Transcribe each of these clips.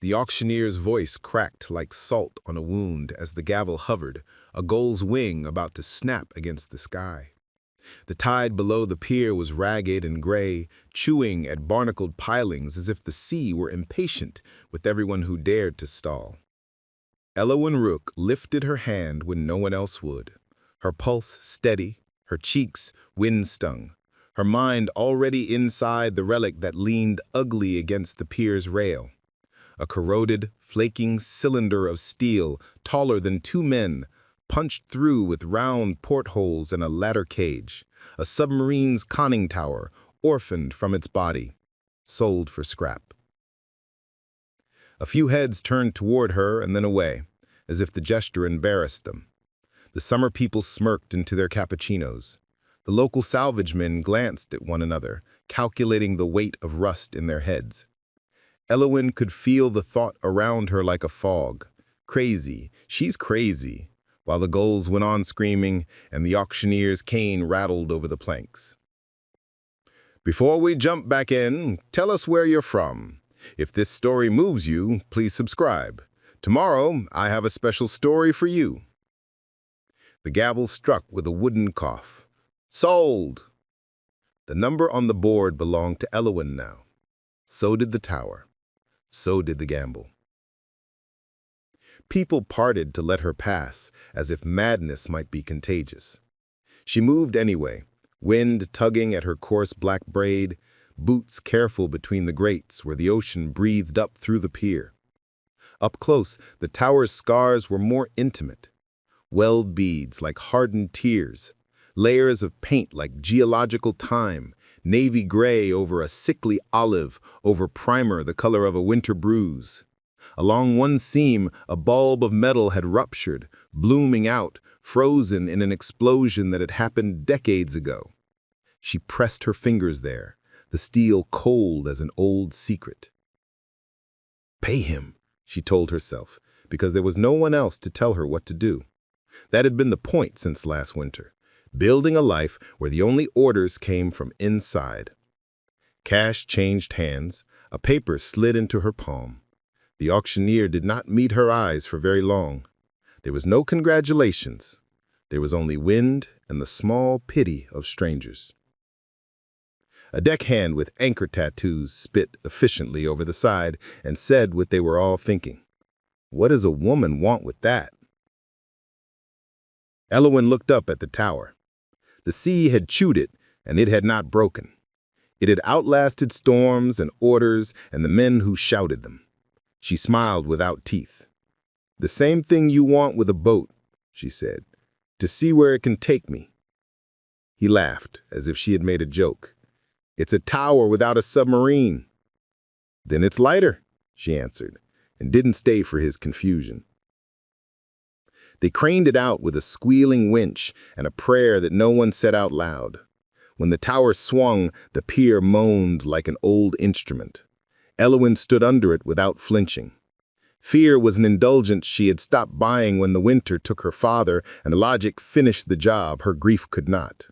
The auctioneer's voice cracked like salt on a wound as the gavel hovered, a gull's wing about to snap against the sky. The tide below the pier was ragged and gray, chewing at barnacled pilings as if the sea were impatient with everyone who dared to stall. Elowen Rook lifted her hand when no one else would, her pulse steady, her cheeks wind-stung, her mind already inside the relic that leaned ugly against the pier's rail. A corroded, flaking cylinder of steel, taller than two men, punched through with round portholes and a ladder cage, a submarine's conning tower, orphaned from its body, sold for scrap. A few heads turned toward her and then away, as if the gesture embarrassed them. The summer people smirked into their cappuccinos. The local salvage men glanced at one another, calculating the weight of rust in their heads. Elowen could feel the thought around her like a fog. Crazy, she's crazy, while the gulls went on screaming and the auctioneer's cane rattled over the planks. Before we jump back in, tell us where you're from. If this story moves you, please subscribe. Tomorrow, I have a special story for you. The gavel struck with a wooden cough. Sold! The number on the board belonged to Elowen now. So did the tower. So did the gamble. People parted to let her pass, as if madness might be contagious. She moved anyway, wind tugging at her coarse black braid, boots careful between the grates where the ocean breathed up through the pier. Up close, the tower's scars were more intimate. Weld beads like hardened tears, layers of paint like geological time, navy gray over a sickly olive, over primer the color of a winter bruise. Along one seam, a bulb of metal had ruptured, blooming out, frozen in an explosion that had happened decades ago. She pressed her fingers there, the steel cold as an old secret. Pay him, she told herself, because there was no one else to tell her what to do. That had been the point since last winter, building a life where the only orders came from inside. Cash changed hands, a paper slid into her palm. The auctioneer did not meet her eyes for very long. There was no congratulations. There was only wind and the small pity of strangers. A deckhand with anchor tattoos spit efficiently over the side and said what they were all thinking. What does a woman want with that? Elowen looked up at the tower. The sea had chewed it, and it had not broken. It had outlasted storms and orders and the men who shouted them. She smiled without teeth. The same thing you want with a boat, she said, to see where it can take me. He laughed, as if she had made a joke. It's a tower without a submarine. Then it's lighter, she answered, and didn't stay for his confusion. They craned it out with a squealing winch and a prayer that no one said out loud. When the tower swung, the pier moaned like an old instrument. Elowen stood under it without flinching. Fear was an indulgence she had stopped buying when the winter took her father and the logic finished the job her grief could not.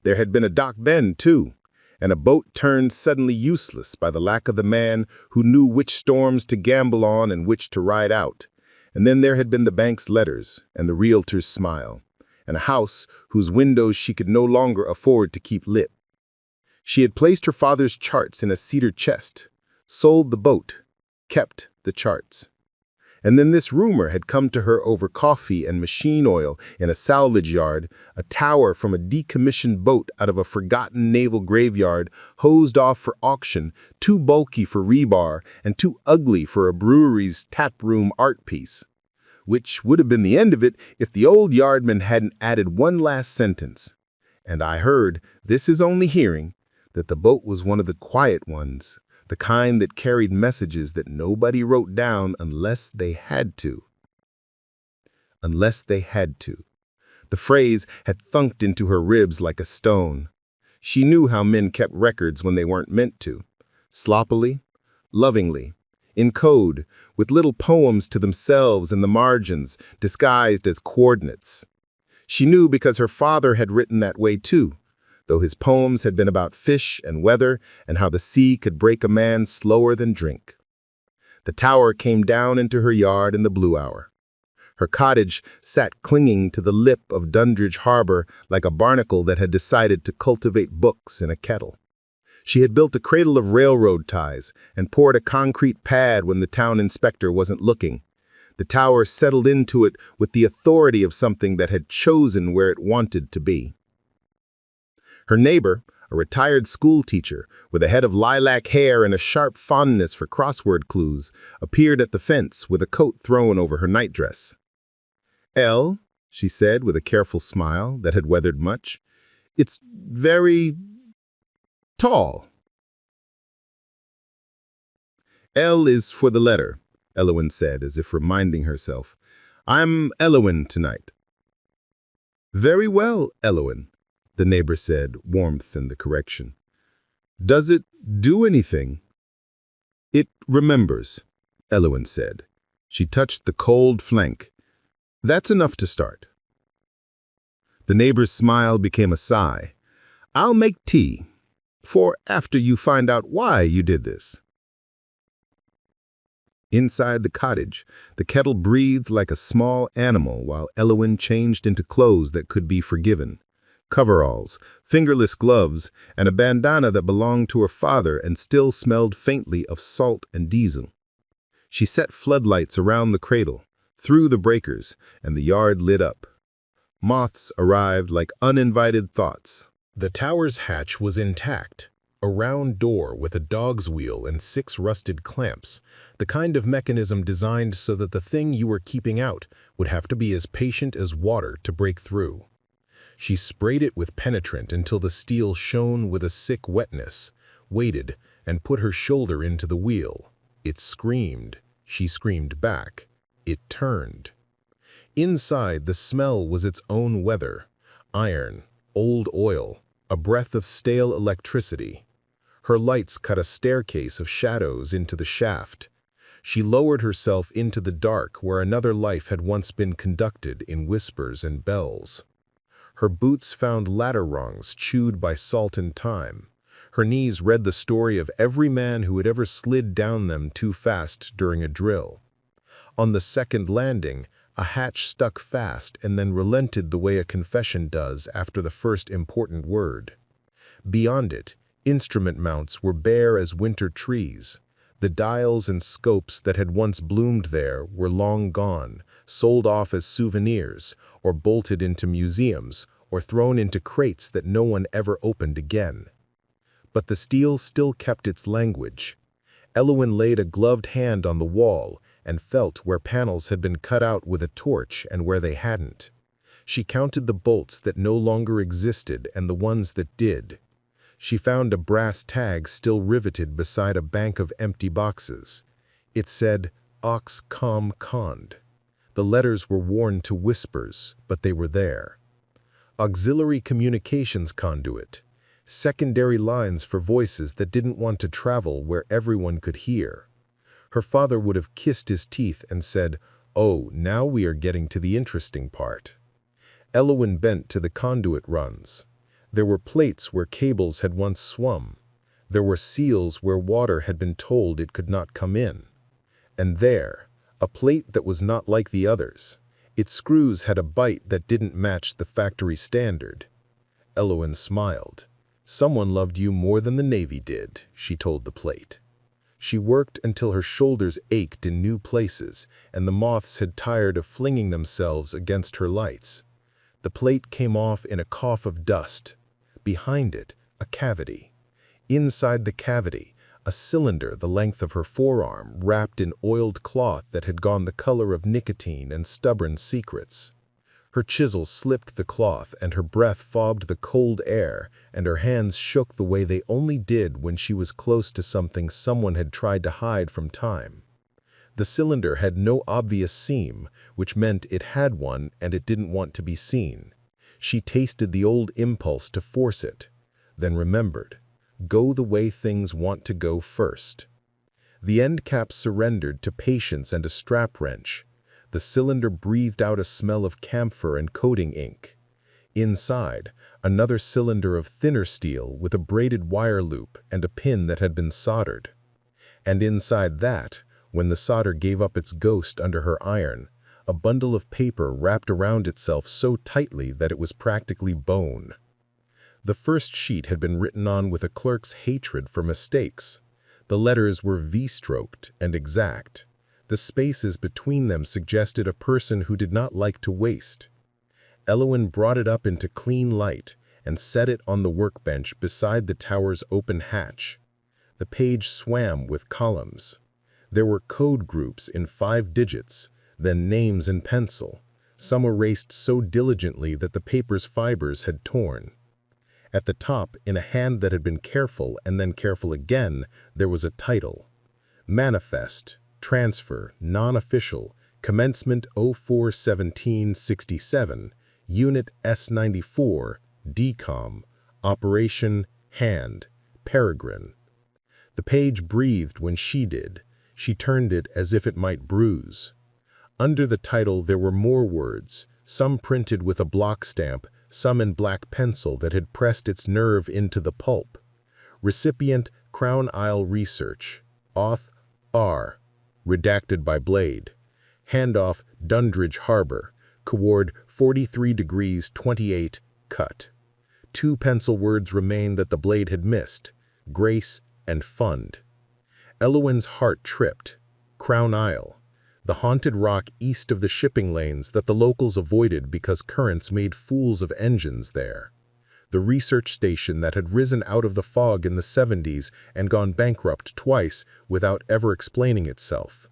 There had been a dock then, too, and a boat turned suddenly useless by the lack of the man who knew which storms to gamble on and which to ride out. And then there had been the bank's letters and the realtor's smile, and a house whose windows she could no longer afford to keep lit. She had placed her father's charts in a cedar chest, sold the boat, kept the charts. And then this rumor had come to her over coffee and machine oil in a salvage yard, a tower from a decommissioned boat out of a forgotten naval graveyard, hosed off for auction, too bulky for rebar and too ugly for a brewery's taproom art piece. Which would have been the end of it if the old yardman hadn't added one last sentence. And I heard, this is only hearing, that the boat was one of the quiet ones, the kind that carried messages that nobody wrote down unless they had to. Unless they had to. The phrase had thunked into her ribs like a stone. She knew how men kept records when they weren't meant to. Sloppily, lovingly, in code, with little poems to themselves in the margins, disguised as coordinates. She knew because her father had written that way too, though his poems had been about fish and weather and how the sea could break a man slower than drink. The tower came down into her yard in the blue hour. Her cottage sat clinging to the lip of Dundridge Harbor like a barnacle that had decided to cultivate books in a kettle. She had built a cradle of railroad ties and poured a concrete pad when the town inspector wasn't looking. The tower settled into it with the authority of something that had chosen where it wanted to be. Her neighbor, a retired school teacher with a head of lilac hair and a sharp fondness for crossword clues, appeared at the fence with a coat thrown over her nightdress. "Elle," she said with a careful smile that had weathered much, "it's very tall." "L is for the letter," Elowen said, as if reminding herself. "I'm Elowen tonight." "Very well, Elowen," the neighbor said, warmth in the correction. "Does it do anything?" "It remembers," Elowen said. She touched the cold flank. "That's enough to start." The neighbor's smile became a sigh. "I'll make tea, for after you find out why you did this." Inside the cottage, the kettle breathed like a small animal while Elowen changed into clothes that could be forgiven. Coveralls, fingerless gloves, and a bandana that belonged to her father and still smelled faintly of salt and diesel. She set floodlights around the cradle, through the breakers, and the yard lit up. Moths arrived like uninvited thoughts. The tower's hatch was intact, a round door with a dog's wheel and 6 rusted clamps, the kind of mechanism designed so that the thing you were keeping out would have to be as patient as water to break through. She sprayed it with penetrant until the steel shone with a sick wetness, waited, and put her shoulder into the wheel. It screamed. She screamed back. It turned. Inside, the smell was its own weather. Iron, old oil, a breath of stale electricity. Her lights cut a staircase of shadows into the shaft. She lowered herself into the dark where another life had once been conducted in whispers and bells. Her boots found ladder rungs chewed by salt and time. Her knees read the story of every man who had ever slid down them too fast during a drill. On the second landing, a hatch stuck fast and then relented the way a confession does after the first important word. Beyond it, instrument mounts were bare as winter trees. The dials and scopes that had once bloomed there were long gone, sold off as souvenirs, or bolted into museums, or thrown into crates that no one ever opened again. But the steel still kept its language. Elowen laid a gloved hand on the wall and felt where panels had been cut out with a torch and where they hadn't. She counted the bolts that no longer existed and the ones that did. She found a brass tag still riveted beside a bank of empty boxes. It said, "Aux com cond." The letters were worn to whispers, but they were there. Auxiliary communications conduit. Secondary lines for voices that didn't want to travel where everyone could hear. Her father would have kissed his teeth and said, "Oh, now we are getting to the interesting part." Elowen bent to the conduit runs. There were plates where cables had once swum. There were seals where water had been told it could not come in. And there, a plate that was not like the others. Its screws had a bite that didn't match the factory standard. Elowen smiled. "Someone loved you more than the Navy did," she told the plate. She worked until her shoulders ached in new places, and the moths had tired of flinging themselves against her lights. The plate came off in a cough of dust. Behind it, a cavity. Inside the cavity, a cylinder the length of her forearm wrapped in oiled cloth that had gone the color of nicotine and stubborn secrets. Her chisel slipped the cloth and her breath fogged the cold air, and her hands shook the way they only did when she was close to something someone had tried to hide from time. The cylinder had no obvious seam, which meant it had one and it didn't want to be seen. She tasted the old impulse to force it, then remembered, go the way things want to go first. The end cap surrendered to patience and a strap wrench. The cylinder breathed out a smell of camphor and coating ink. Inside, another cylinder of thinner steel with a braided wire loop and a pin that had been soldered. And inside that, When the solder gave up its ghost under her iron, a bundle of paper wrapped around itself so tightly that it was practically bone. The first sheet had been written on with a clerk's hatred for mistakes. The letters were V-stroked and exact. The spaces between them suggested a person who did not like to waste. Elowen brought it up into clean light and set it on the workbench beside the tower's open hatch. The page swam with columns. There were code groups in 5 digits, then names in pencil, some erased so diligently that the paper's fibers had torn. At the top, in a hand that had been careful and then careful again, there was a title. Manifest, Transfer, Non-Official, Commencement 04-17-67, Unit S-94, DCOM, Operation Hand, Peregrine. The page breathed when she did. She turned it as if it might bruise. Under the title there were more words, some printed with a block stamp, some in black pencil that had pressed its nerve into the pulp. Recipient, Crown Isle Research. Auth, R. Redacted by Blade. Handoff, Dundridge Harbor. Coord, 43 degrees 28, cut. 2 pencil words remained that the Blade had missed, Grace and Fund. Elowen's heart tripped. Crown Isle. The haunted rock east of the shipping lanes that the locals avoided because currents made fools of engines there. The research station that had risen out of the fog in the 70s and gone bankrupt twice without ever explaining itself.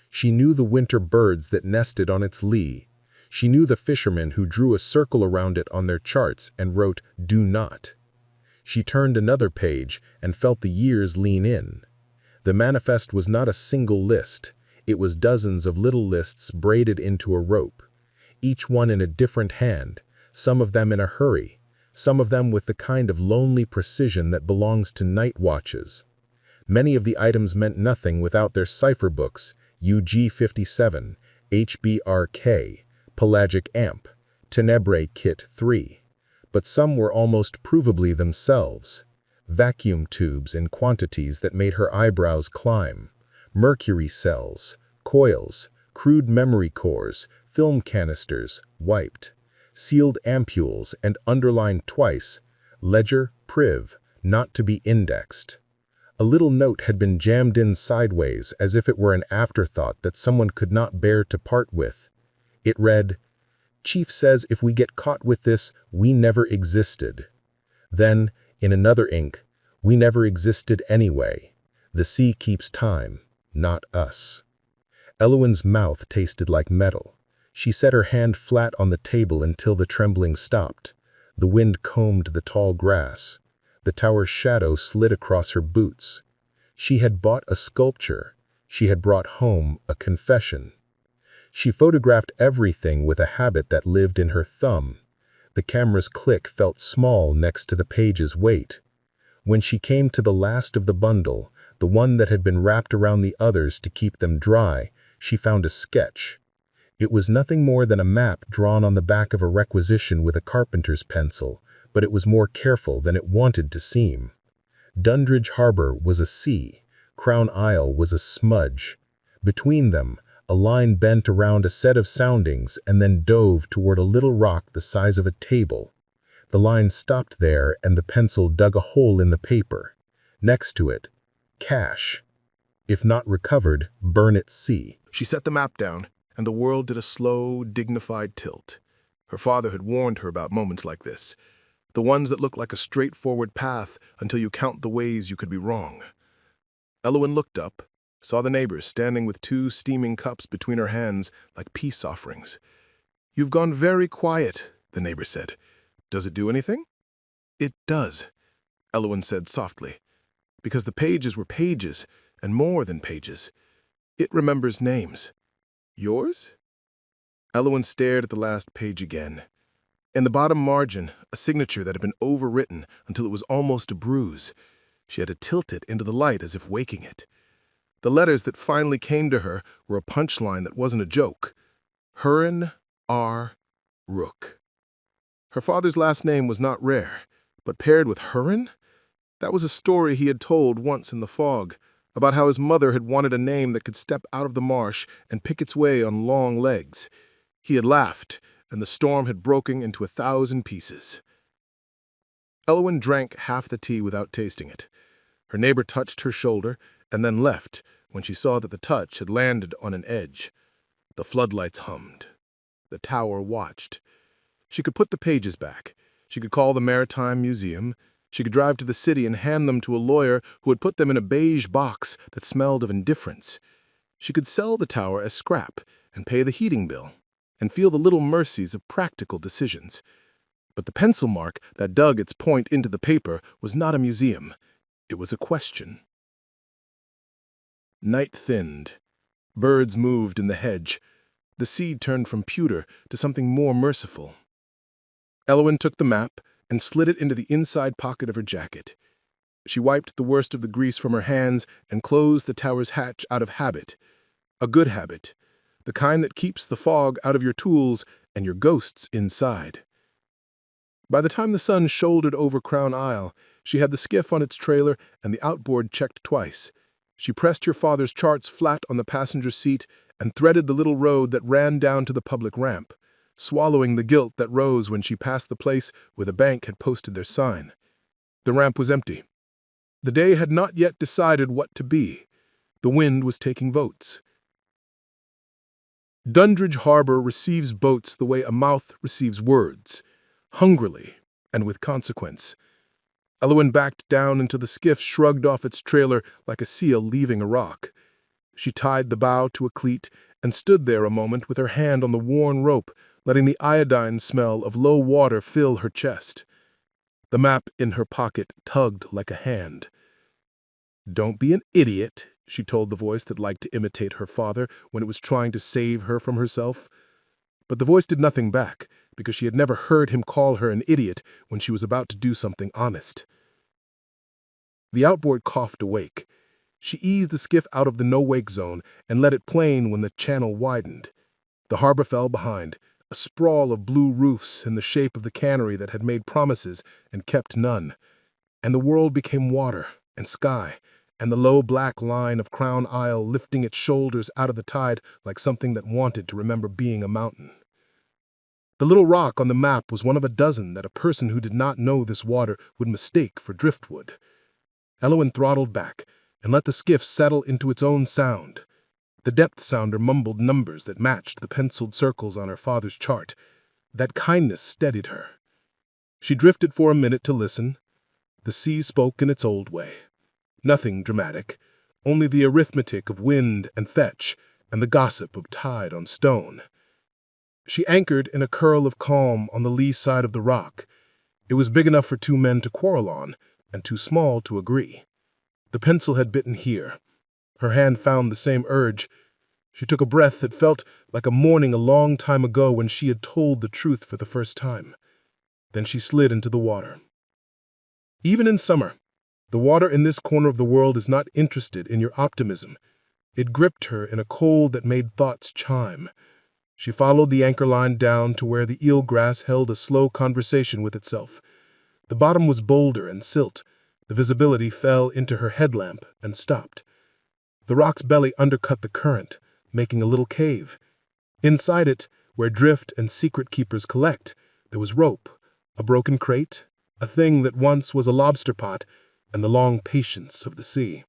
She knew the winter birds that nested on its lee. She knew the fishermen who drew a circle around it on their charts and wrote, "Do not." She turned another page and felt the years lean in. The manifest was not a single list. It was dozens of little lists braided into a rope, each one in a different hand, some of them in a hurry, some of them with the kind of lonely precision that belongs to night watches. Many of the items meant nothing without their cipher books, UG57, HBRK, Pelagic Amp, Tenebrae Kit 3. But some were almost provably themselves. Vacuum tubes in quantities that made her eyebrows climb. Mercury cells, coils, crude memory cores, film canisters, wiped. Sealed ampules and underlined twice, ledger, priv, not to be indexed. A little note had been jammed in sideways as if it were an afterthought that someone could not bear to part with. It read, "Chief says if we get caught with this, we never existed." Then, in another ink, "We never existed anyway. The sea keeps time, not us." Elowen's mouth tasted like metal. She set her hand flat on the table until the trembling stopped. The wind combed the tall grass. The tower's shadow slid across her boots. She had bought a sculpture. She had brought home a confession. She photographed everything with a habit that lived in her thumb. The camera's click felt small next to the page's weight. When she came to the last of the bundle, the one that had been wrapped around the others to keep them dry, she found a sketch. It was nothing more than a map drawn on the back of a requisition with a carpenter's pencil, but it was more careful than it wanted to seem. Dundridge Harbor was a sea. Crown Isle was a smudge. Between them, a line bent around a set of soundings and then dove toward a little rock the size of a table. The line stopped there and the pencil dug a hole in the paper. Next to it, cash. If not recovered, burn at sea. She set the map down, and the world did a slow, dignified tilt. Her father had warned her about moments like this, the ones that look like a straightforward path until you count the ways you could be wrong. Elowen looked up, saw the neighbor standing with 2 steaming cups between her hands like peace offerings. "You've gone very quiet," the neighbor said. "Does it do anything?" "It does," Elowen said softly, "because the pages were pages, and more than pages. It remembers names. Yours?" Elowen stared at the last page again. In the bottom margin, a signature that had been overwritten until it was almost a bruise. She had to tilt it into the light as if waking it. The letters that finally came to her were a punchline that wasn't a joke. Hurin R. Rook. Her father's last name was not rare, but paired with Hurin? That was a story he had told once in the fog, about how his mother had wanted a name that could step out of the marsh and pick its way on long legs. He had laughed, and the storm had broken into 1,000 pieces. Elwyn drank half the tea without tasting it. Her neighbor touched her shoulder and then left when she saw that the touch had landed on an edge. The floodlights hummed. The tower watched. She could put the pages back. She could call the Maritime Museum. She could drive to the city and hand them to a lawyer who would put them in a beige box that smelled of indifference. She could sell the tower as scrap and pay the heating bill and feel the little mercies of practical decisions. But the pencil mark that dug its point into the paper was not a museum. It was a question. Night thinned. Birds moved in the hedge. The sea turned from pewter to something more merciful. Elwyn took the map and slid it into the inside pocket of her jacket. She wiped the worst of the grease from her hands and closed the tower's hatch out of habit. A good habit, the kind that keeps the fog out of your tools and your ghosts inside. By the time the sun shouldered over Crown Isle, she had the skiff on its trailer and the outboard checked twice. She pressed her father's charts flat on the passenger seat and threaded the little road that ran down to the public ramp, swallowing the guilt that rose when she passed the place where the bank had posted their sign. The ramp was empty. The day had not yet decided what to be. The wind was taking votes. Dundridge Harbor receives boats the way a mouth receives words, hungrily and with consequence. Elwyn backed down until the skiff shrugged off its trailer like a seal leaving a rock. She tied the bow to a cleat and stood there a moment with her hand on the worn rope, letting the iodine smell of low water fill her chest. The map in her pocket tugged like a hand. "Don't be an idiot," she told the voice that liked to imitate her father when it was trying to save her from herself. But the voice did nothing back, because she had never heard him call her an idiot when she was about to do something honest. The outboard coughed awake. She eased the skiff out of the no-wake zone and let it plane when the channel widened. The harbor fell behind, a sprawl of blue roofs in the shape of the cannery that had made promises and kept none. And the world became water and sky, and the low black line of Crown Isle lifting its shoulders out of the tide like something that wanted to remember being a mountain. The little rock on the map was one of a dozen that a person who did not know this water would mistake for driftwood. Elwyn throttled back and let the skiff settle into its own sound. The depth sounder mumbled numbers that matched the penciled circles on her father's chart. That kindness steadied her. She drifted for a minute to listen. The sea spoke in its old way. Nothing dramatic, only the arithmetic of wind and fetch and the gossip of tide on stone. She anchored in a curl of calm on the lee side of the rock. It was big enough for two men to quarrel on, and too small to agree. The pencil had bitten here. Her hand found the same urge. She took a breath that felt like a morning a long time ago when she had told the truth for the first time. Then she slid into the water. Even in summer, the water in this corner of the world is not interested in your optimism. It gripped her in a cold that made thoughts chime. She followed the anchor line down to where the eelgrass held a slow conversation with itself. The bottom was boulder and silt. The visibility fell into her headlamp and stopped. The rock's belly undercut the current, making a little cave. Inside it, where drift and secret keepers collect, there was rope, a broken crate, a thing that once was a lobster pot, and the long patience of the sea.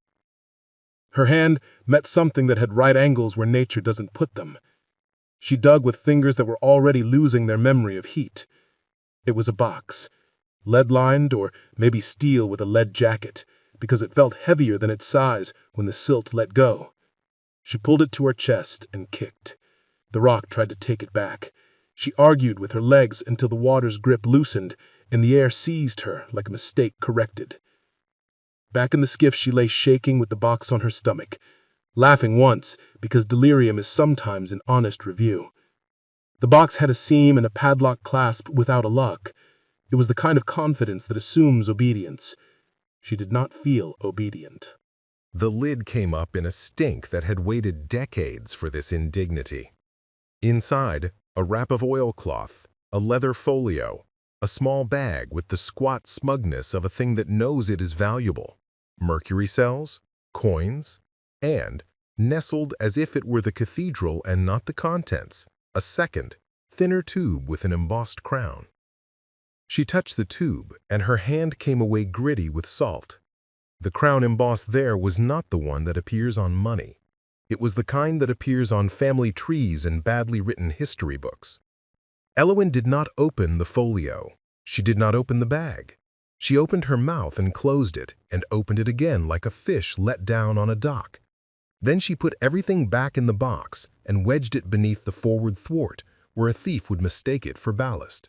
Her hand met something that had right angles where nature doesn't put them. She dug with fingers that were already losing their memory of heat. It was a box, lead-lined or maybe steel with a lead jacket, because it felt heavier than its size when the silt let go. She pulled it to her chest and kicked. The rock tried to take it back. She argued with her legs until the water's grip loosened and the air seized her like a mistake corrected. Back in the skiff she lay shaking with the box on her stomach, laughing once because delirium is sometimes an honest review. The box had a seam and a padlock clasp without a lock. It was the kind of confidence that assumes obedience. She did not feel obedient. The lid came up in a stink that had waited decades for this indignity. Inside, a wrap of oilcloth, a leather folio, a small bag with the squat smugness of a thing that knows it is valuable. Mercury cells? coins, and, nestled as if it were the cathedral and not the contents, a second, thinner tube with an embossed crown. She touched the tube, and her hand came away gritty with salt. The crown embossed there was not the one that appears on money. It was the kind that appears on family trees and badly written history books. Elowen did not open the folio. She did not open the bag. She opened her mouth and closed it, and opened it again like a fish let down on a dock. Then she put everything back in the box and wedged it beneath the forward thwart, where a thief would mistake it for ballast.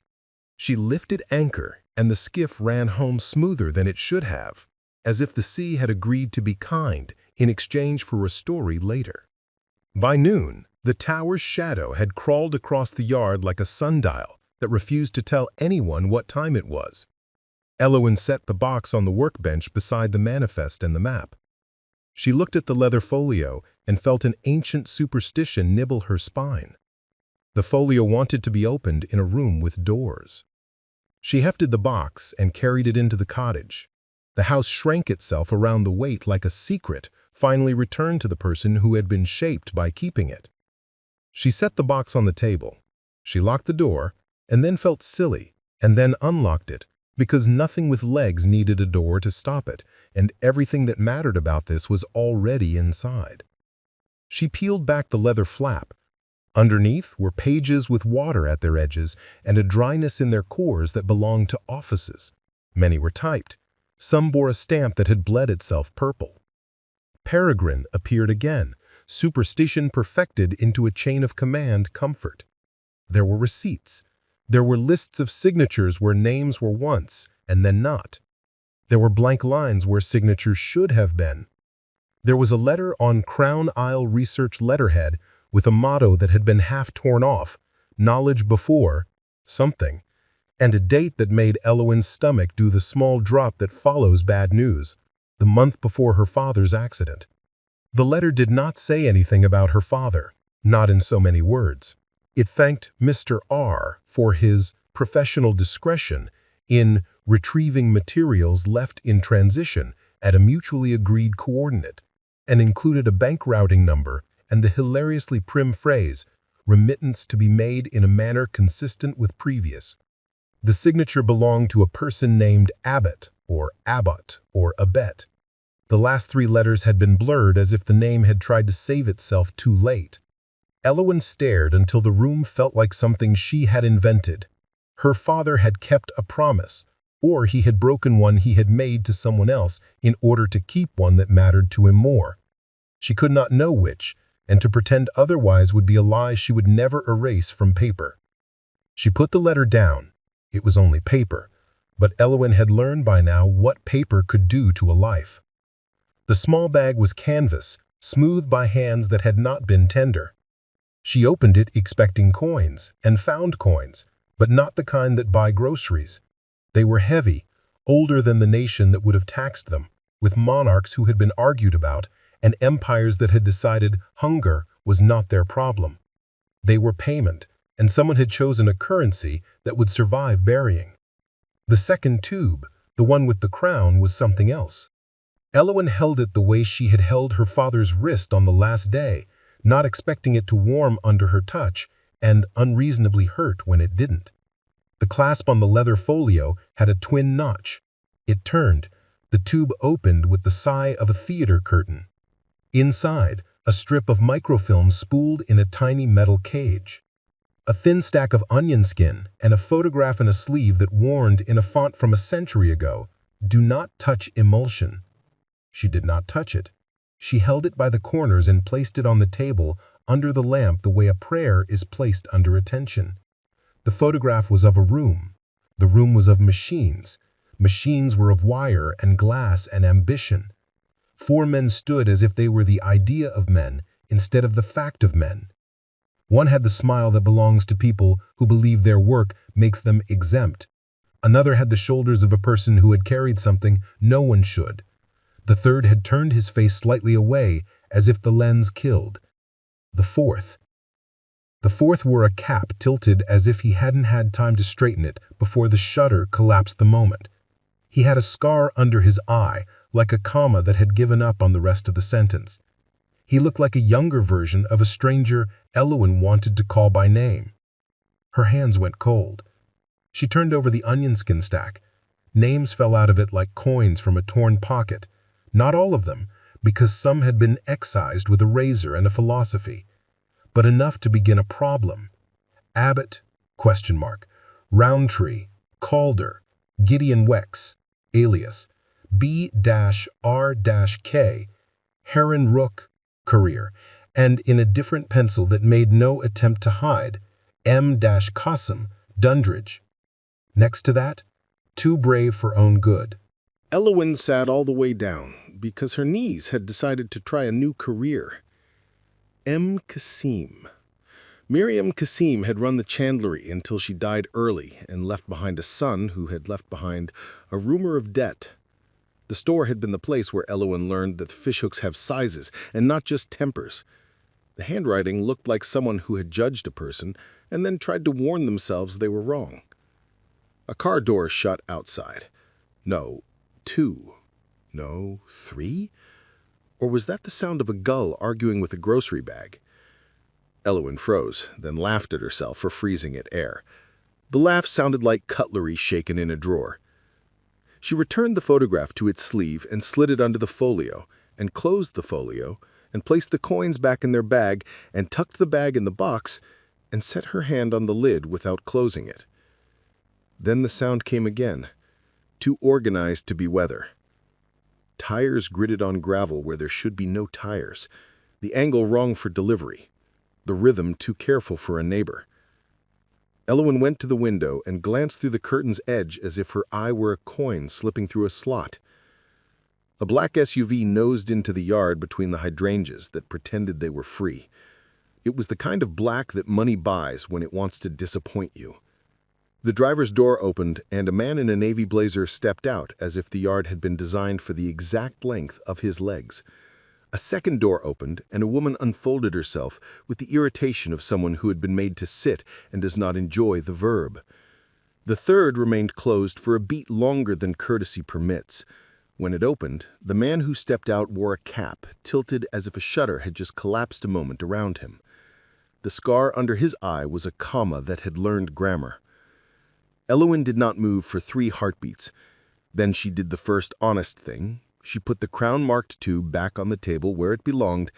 She lifted anchor, and the skiff ran home smoother than it should have, as if the sea had agreed to be kind in exchange for a story later. By noon, the tower's shadow had crawled across the yard like a sundial that refused to tell anyone what time it was. Elowen set the box on the workbench beside the manifest and the map. She looked at the leather folio and felt an ancient superstition nibble her spine. The folio wanted to be opened in a room with doors. She hefted the box and carried it into the cottage. The house shrank itself around the weight like a secret finally returned to the person who had been shaped by keeping it. She set the box on the table. She locked the door, and then felt silly, and then unlocked it, because nothing with legs needed a door to stop it, and everything that mattered about this was already inside. She peeled back the leather flap. Underneath were pages with water at their edges and a dryness in their cores that belonged to offices. Many were typed. Some bore a stamp that had bled itself purple. Peregrine appeared again, superstition perfected into a chain of command comfort. There were receipts. There were lists of signatures where names were once and then not. There were blank lines where signatures should have been. There was a letter on Crown Isle Research letterhead with a motto that had been half torn off, knowledge before, something, and a date that made Elowen's stomach do the small drop that follows bad news, the month before her father's accident. The letter did not say anything about her father, not in so many words. It thanked Mr. R for his professional discretion in retrieving materials left in transition at a mutually agreed coordinate, and included a bank routing number and the hilariously prim phrase, remittance to be made in a manner consistent with previous. The signature belonged to a person named Abbott or Abet. The last three letters had been blurred as if the name had tried to save itself too late. Elowen stared until the room felt like something she had invented. Her father had kept a promise, or he had broken one he had made to someone else in order to keep one that mattered to him more. She could not know which, and to pretend otherwise would be a lie she would never erase from paper. She put the letter down. It was only paper, but Elowen had learned by now what paper could do to a life. The small bag was canvas, smoothed by hands that had not been tender. She opened it expecting coins, and found coins, but not the kind that buy groceries. They were heavy, older than the nation that would have taxed them, with monarchs who had been argued about, and empires that had decided hunger was not their problem. They were payment, and someone had chosen a currency that would survive burying. The second tube, the one with the crown, was something else. Elowen held it the way she had held her father's wrist on the last day, not expecting it to warm under her touch, and unreasonably hurt when it didn't. The clasp on the leather folio had a twin notch. It turned. The tube opened with the sigh of a theater curtain. Inside, a strip of microfilm spooled in a tiny metal cage. A thin stack of onion skin and a photograph in a sleeve that warned in a font from a century ago, "Do not touch emulsion." She did not touch it. She held it by the corners and placed it on the table under the lamp the way a prayer is placed under attention. The photograph was of a room. The room was of machines. Machines were of wire and glass and ambition. 4 men stood as if they were the idea of men instead of the fact of men. One had the smile that belongs to people who believe their work makes them exempt. Another had the shoulders of a person who had carried something no one should. The third had turned his face slightly away as if the lens killed. The fourth wore a cap tilted as if he hadn't had time to straighten it before the shutter collapsed the moment. He had a scar under his eye, like a comma that had given up on the rest of the sentence. He looked like a younger version of a stranger Elowen wanted to call by name. Her hands went cold. She turned over the onion skin stack. Names fell out of it like coins from a torn pocket. Not all of them, because some had been excised with a razor and a philosophy, but enough to begin a problem. Abbott, ? Roundtree, Calder, Gideon Wex, alias, B-R-K, Heron Rook, career, and in a different pencil that made no attempt to hide, M-Qasim, Dundridge. Next to that, too brave for own good. Elowen sat all the way down because her knees had decided to try a new career. M. Qasim. Miriam Qasim had run the chandlery until she died early and left behind a son who had left behind a rumor of debt. The store had been the place where Elowen learned that fishhooks have sizes and not just tempers. The handwriting looked like someone who had judged a person and then tried to warn themselves they were wrong. A car door shut outside. No, 2. No, 3? Or was that the sound of a gull arguing with a grocery bag? Elowen froze, then laughed at herself for freezing at air. The laugh sounded like cutlery shaken in a drawer. She returned the photograph to its sleeve and slid it under the folio, and closed the folio, and placed the coins back in their bag, and tucked the bag in the box, and set her hand on the lid without closing it. Then the sound came again, too organized to be weather. Tires gritted on gravel where there should be no tires, the angle wrong for delivery, the rhythm too careful for a neighbor. Elowen went to the window and glanced through the curtain's edge as if her eye were a coin slipping through a slot. A black SUV nosed into the yard between the hydrangeas that pretended they were free. It was the kind of black that money buys when it wants to disappoint you. The driver's door opened, and a man in a navy blazer stepped out as if the yard had been designed for the exact length of his legs. A second door opened, and a woman unfolded herself with the irritation of someone who had been made to sit and does not enjoy the verb. The third remained closed for a beat longer than courtesy permits. When it opened, the man who stepped out wore a cap, tilted as if a shutter had just collapsed a moment around him. The scar under his eye was a comma that had learned grammar. Elowen did not move for 3 heartbeats. Then she did the first honest thing. She put the crown-marked tube back on the table where it belonged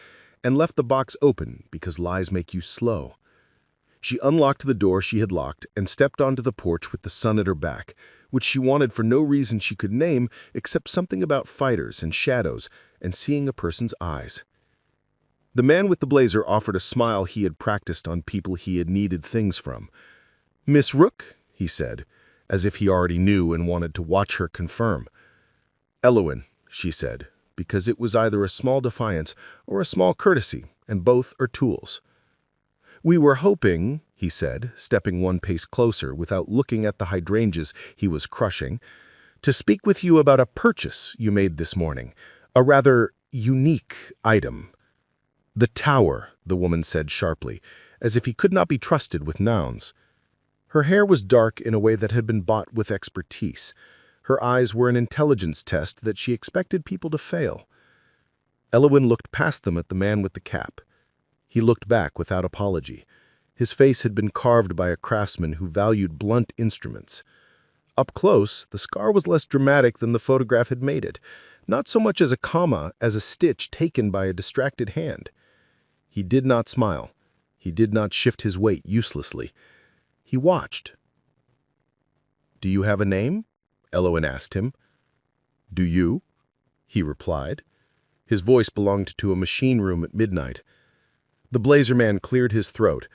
and left the box open because lies make you slow. She unlocked the door she had locked and stepped onto the porch with the sun at her back, which she wanted for no reason she could name except something about fighters and shadows and seeing a person's eyes. The man with the blazer offered a smile he had practiced on people he had needed things from. "Miss Rook?" he said, as if he already knew and wanted to watch her confirm. "Elowen," she said, because it was either a small defiance or a small courtesy, and both are tools. "We were hoping," he said, stepping 1 pace closer without looking at the hydrangeas he was crushing, "to speak with you about a purchase you made this morning, a rather unique item." "The tower," the woman said sharply, as if he could not be trusted with nouns. Her hair was dark in a way that had been bought with expertise. Her eyes were an intelligence test that she expected people to fail. Elowen looked past them at the man with the cap. He looked back without apology. His face had been carved by a craftsman who valued blunt instruments. Up close, the scar was less dramatic than the photograph had made it, not so much as a comma as a stitch taken by a distracted hand. He did not smile. He did not shift his weight uselessly. He watched. "Do you have a name?" Elowen asked him. "Do you?" he replied. His voice belonged to a machine room at midnight. The blazer man cleared his throat.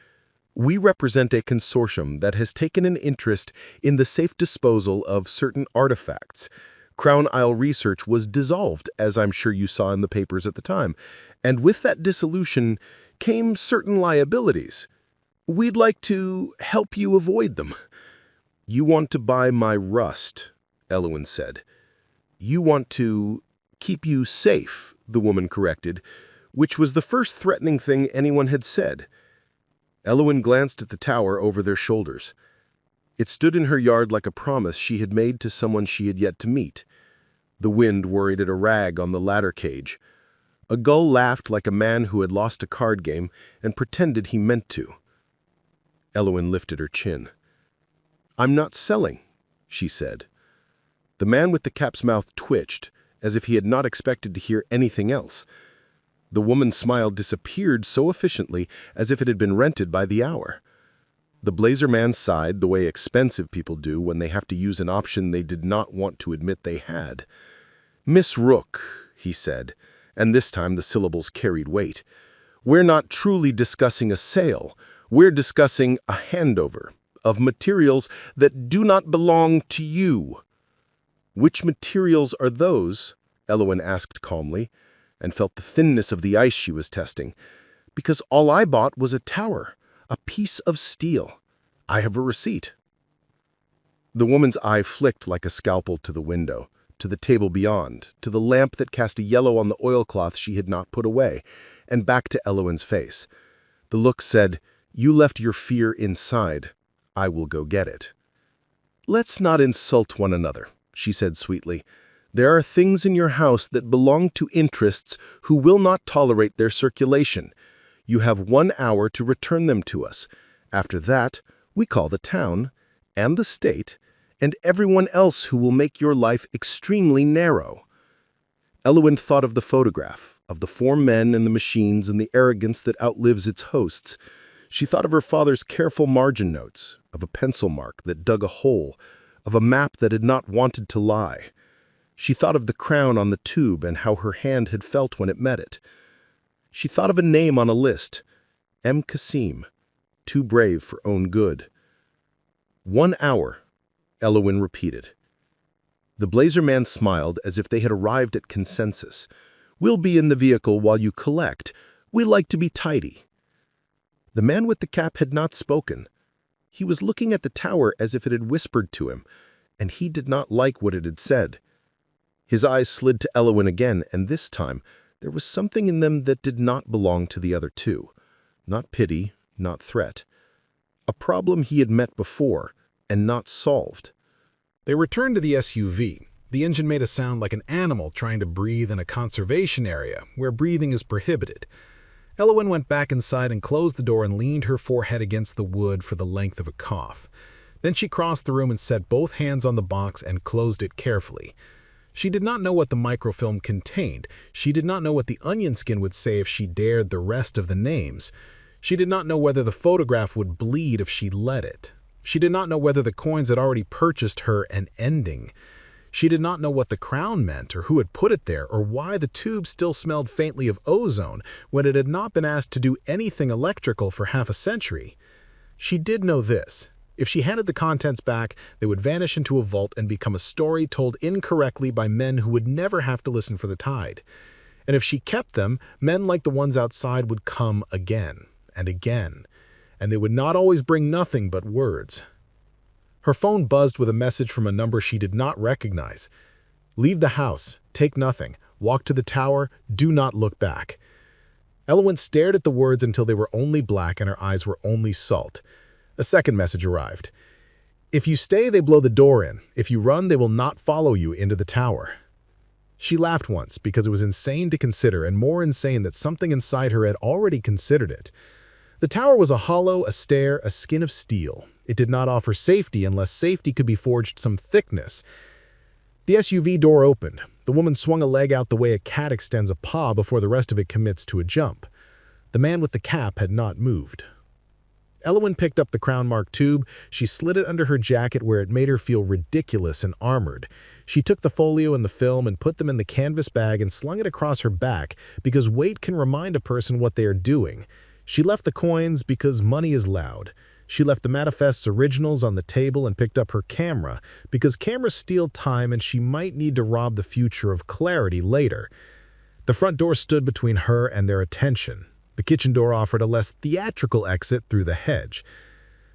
"We represent a consortium that has taken an interest in the safe disposal of certain artifacts. Crown Isle Research was dissolved, as I'm sure you saw in the papers at the time, and with that dissolution came certain liabilities. We'd like to help you avoid them." "You want to buy my rust," Elowen said. "You want to keep you safe," the woman corrected, which was the first threatening thing anyone had said. Elowen glanced at the tower over their shoulders. It stood in her yard like a promise she had made to someone she had yet to meet. The wind worried at a rag on the ladder cage. A gull laughed like a man who had lost a card game and pretended he meant to. Elowen lifted her chin. "I'm not selling," she said. The man with the cap's mouth twitched, as if he had not expected to hear anything else. The woman's smile disappeared so efficiently as if it had been rented by the hour. The blazer man sighed the way expensive people do when they have to use an option they did not want to admit they had. "Miss Rook," he said, and this time the syllables carried weight. "We're not truly discussing a sale. We're discussing a handover of materials that do not belong to you." "Which materials are those?" Elowen asked calmly, and felt the thinness of the ice she was testing. "Because all I bought was a tower, a piece of steel. I have a receipt." The woman's eye flicked like a scalpel to the window, to the table beyond, to the lamp that cast a yellow on the oilcloth she had not put away, and back to Elowen's face. The look said, "You left your fear inside. I will go get it." "Let's not insult one another," she said sweetly. "There are things in your house that belong to interests who will not tolerate their circulation. You have 1 hour to return them to us. After that, we call the town, and the state, and everyone else who will make your life extremely narrow." Elowen thought of the photograph, of the 4 men and the machines and the arrogance that outlives its hosts. She thought of her father's careful margin notes, of a pencil mark that dug a hole, of a map that had not wanted to lie. She thought of the crown on the tube and how her hand had felt when it met it. She thought of a name on a list, M. Kasim, too brave for own good. 1 hour, Elowen repeated. The blazer man smiled as if they had arrived at consensus. "We'll be in the vehicle while you collect. We like to be tidy." The man with the cap had not spoken. He was looking at the tower as if it had whispered to him, and he did not like what it had said. His eyes slid to Elowen again, and this time there was something in them that did not belong to the other two. Not pity, not threat. A problem he had met before, and not solved. They returned to the SUV. The engine made a sound like an animal trying to breathe in a conservation area, where breathing is prohibited. Elowen went back inside and closed the door and leaned her forehead against the wood for the length of a cough. Then she crossed the room and set both hands on the box and closed it carefully. She did not know what the microfilm contained. She did not know what the onion skin would say if she dared the rest of the names. She did not know whether the photograph would bleed if she let it. She did not know whether the coins had already purchased her an ending. She did not know what the crown meant or who had put it there or why the tube still smelled faintly of ozone when it had not been asked to do anything electrical for half a century. She did know this. If she handed the contents back, they would vanish into a vault and become a story told incorrectly by men who would never have to listen for the tide. And if she kept them, men like the ones outside would come again and again, and they would not always bring nothing but words. Her phone buzzed with a message from a number she did not recognize. "Leave the house. Take nothing. Walk to the tower. Do not look back." Elowen stared at the words until they were only black and her eyes were only salt. A second message arrived. "If you stay, they blow the door in. If you run, they will not follow you into the tower." She laughed once because it was insane to consider and more insane that something inside her had already considered it. The tower was a hollow, a stair, a skin of steel. It did not offer safety unless safety could be forged some thickness. The SUV door opened. The woman swung a leg out the way a cat extends a paw before the rest of it commits to a jump. The man with the cap had not moved. Elowen picked up the crown mark tube. She slid it under her jacket where it made her feel ridiculous and armored. She took the folio and the film and put them in the canvas bag and slung it across her back because weight can remind a person what they are doing. She left the coins because money is loud. She left the manifest's originals on the table and picked up her camera because cameras steal time and she might need to rob the future of clarity later. The front door stood between her and their attention. The kitchen door offered a less theatrical exit through the hedge.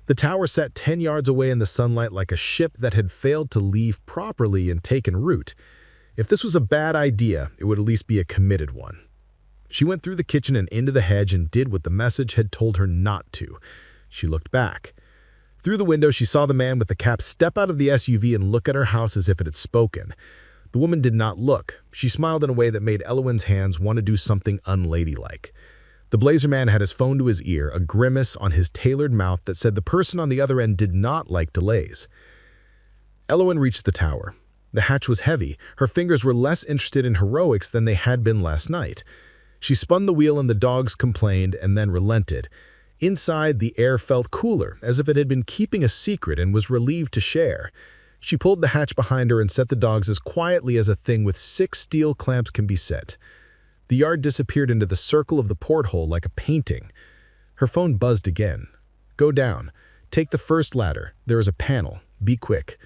The tower sat 10 yards away in the sunlight like a ship that had failed to leave properly and taken root. If this was a bad idea, it would at least be a committed one. She went through the kitchen and into the hedge and did what the message had told her not to. She looked back. Through the window, she saw the man with the cap step out of the SUV and look at her house as if it had spoken. The woman did not look. She smiled in a way that made Elowen's hands want to do something unladylike. The blazer man had his phone to his ear, a grimace on his tailored mouth that said the person on the other end did not like delays. Elowen reached the tower. The hatch was heavy. Her fingers were less interested in heroics than they had been last night. She spun the wheel and the dogs complained and then relented. Inside, the air felt cooler, as if it had been keeping a secret and was relieved to share. She pulled the hatch behind her and set the dogs as quietly as a thing with 6 steel clamps can be set. The yard disappeared into the circle of the porthole like a painting. Her phone buzzed again. Go down. Take the first ladder. There is a panel. Be quick.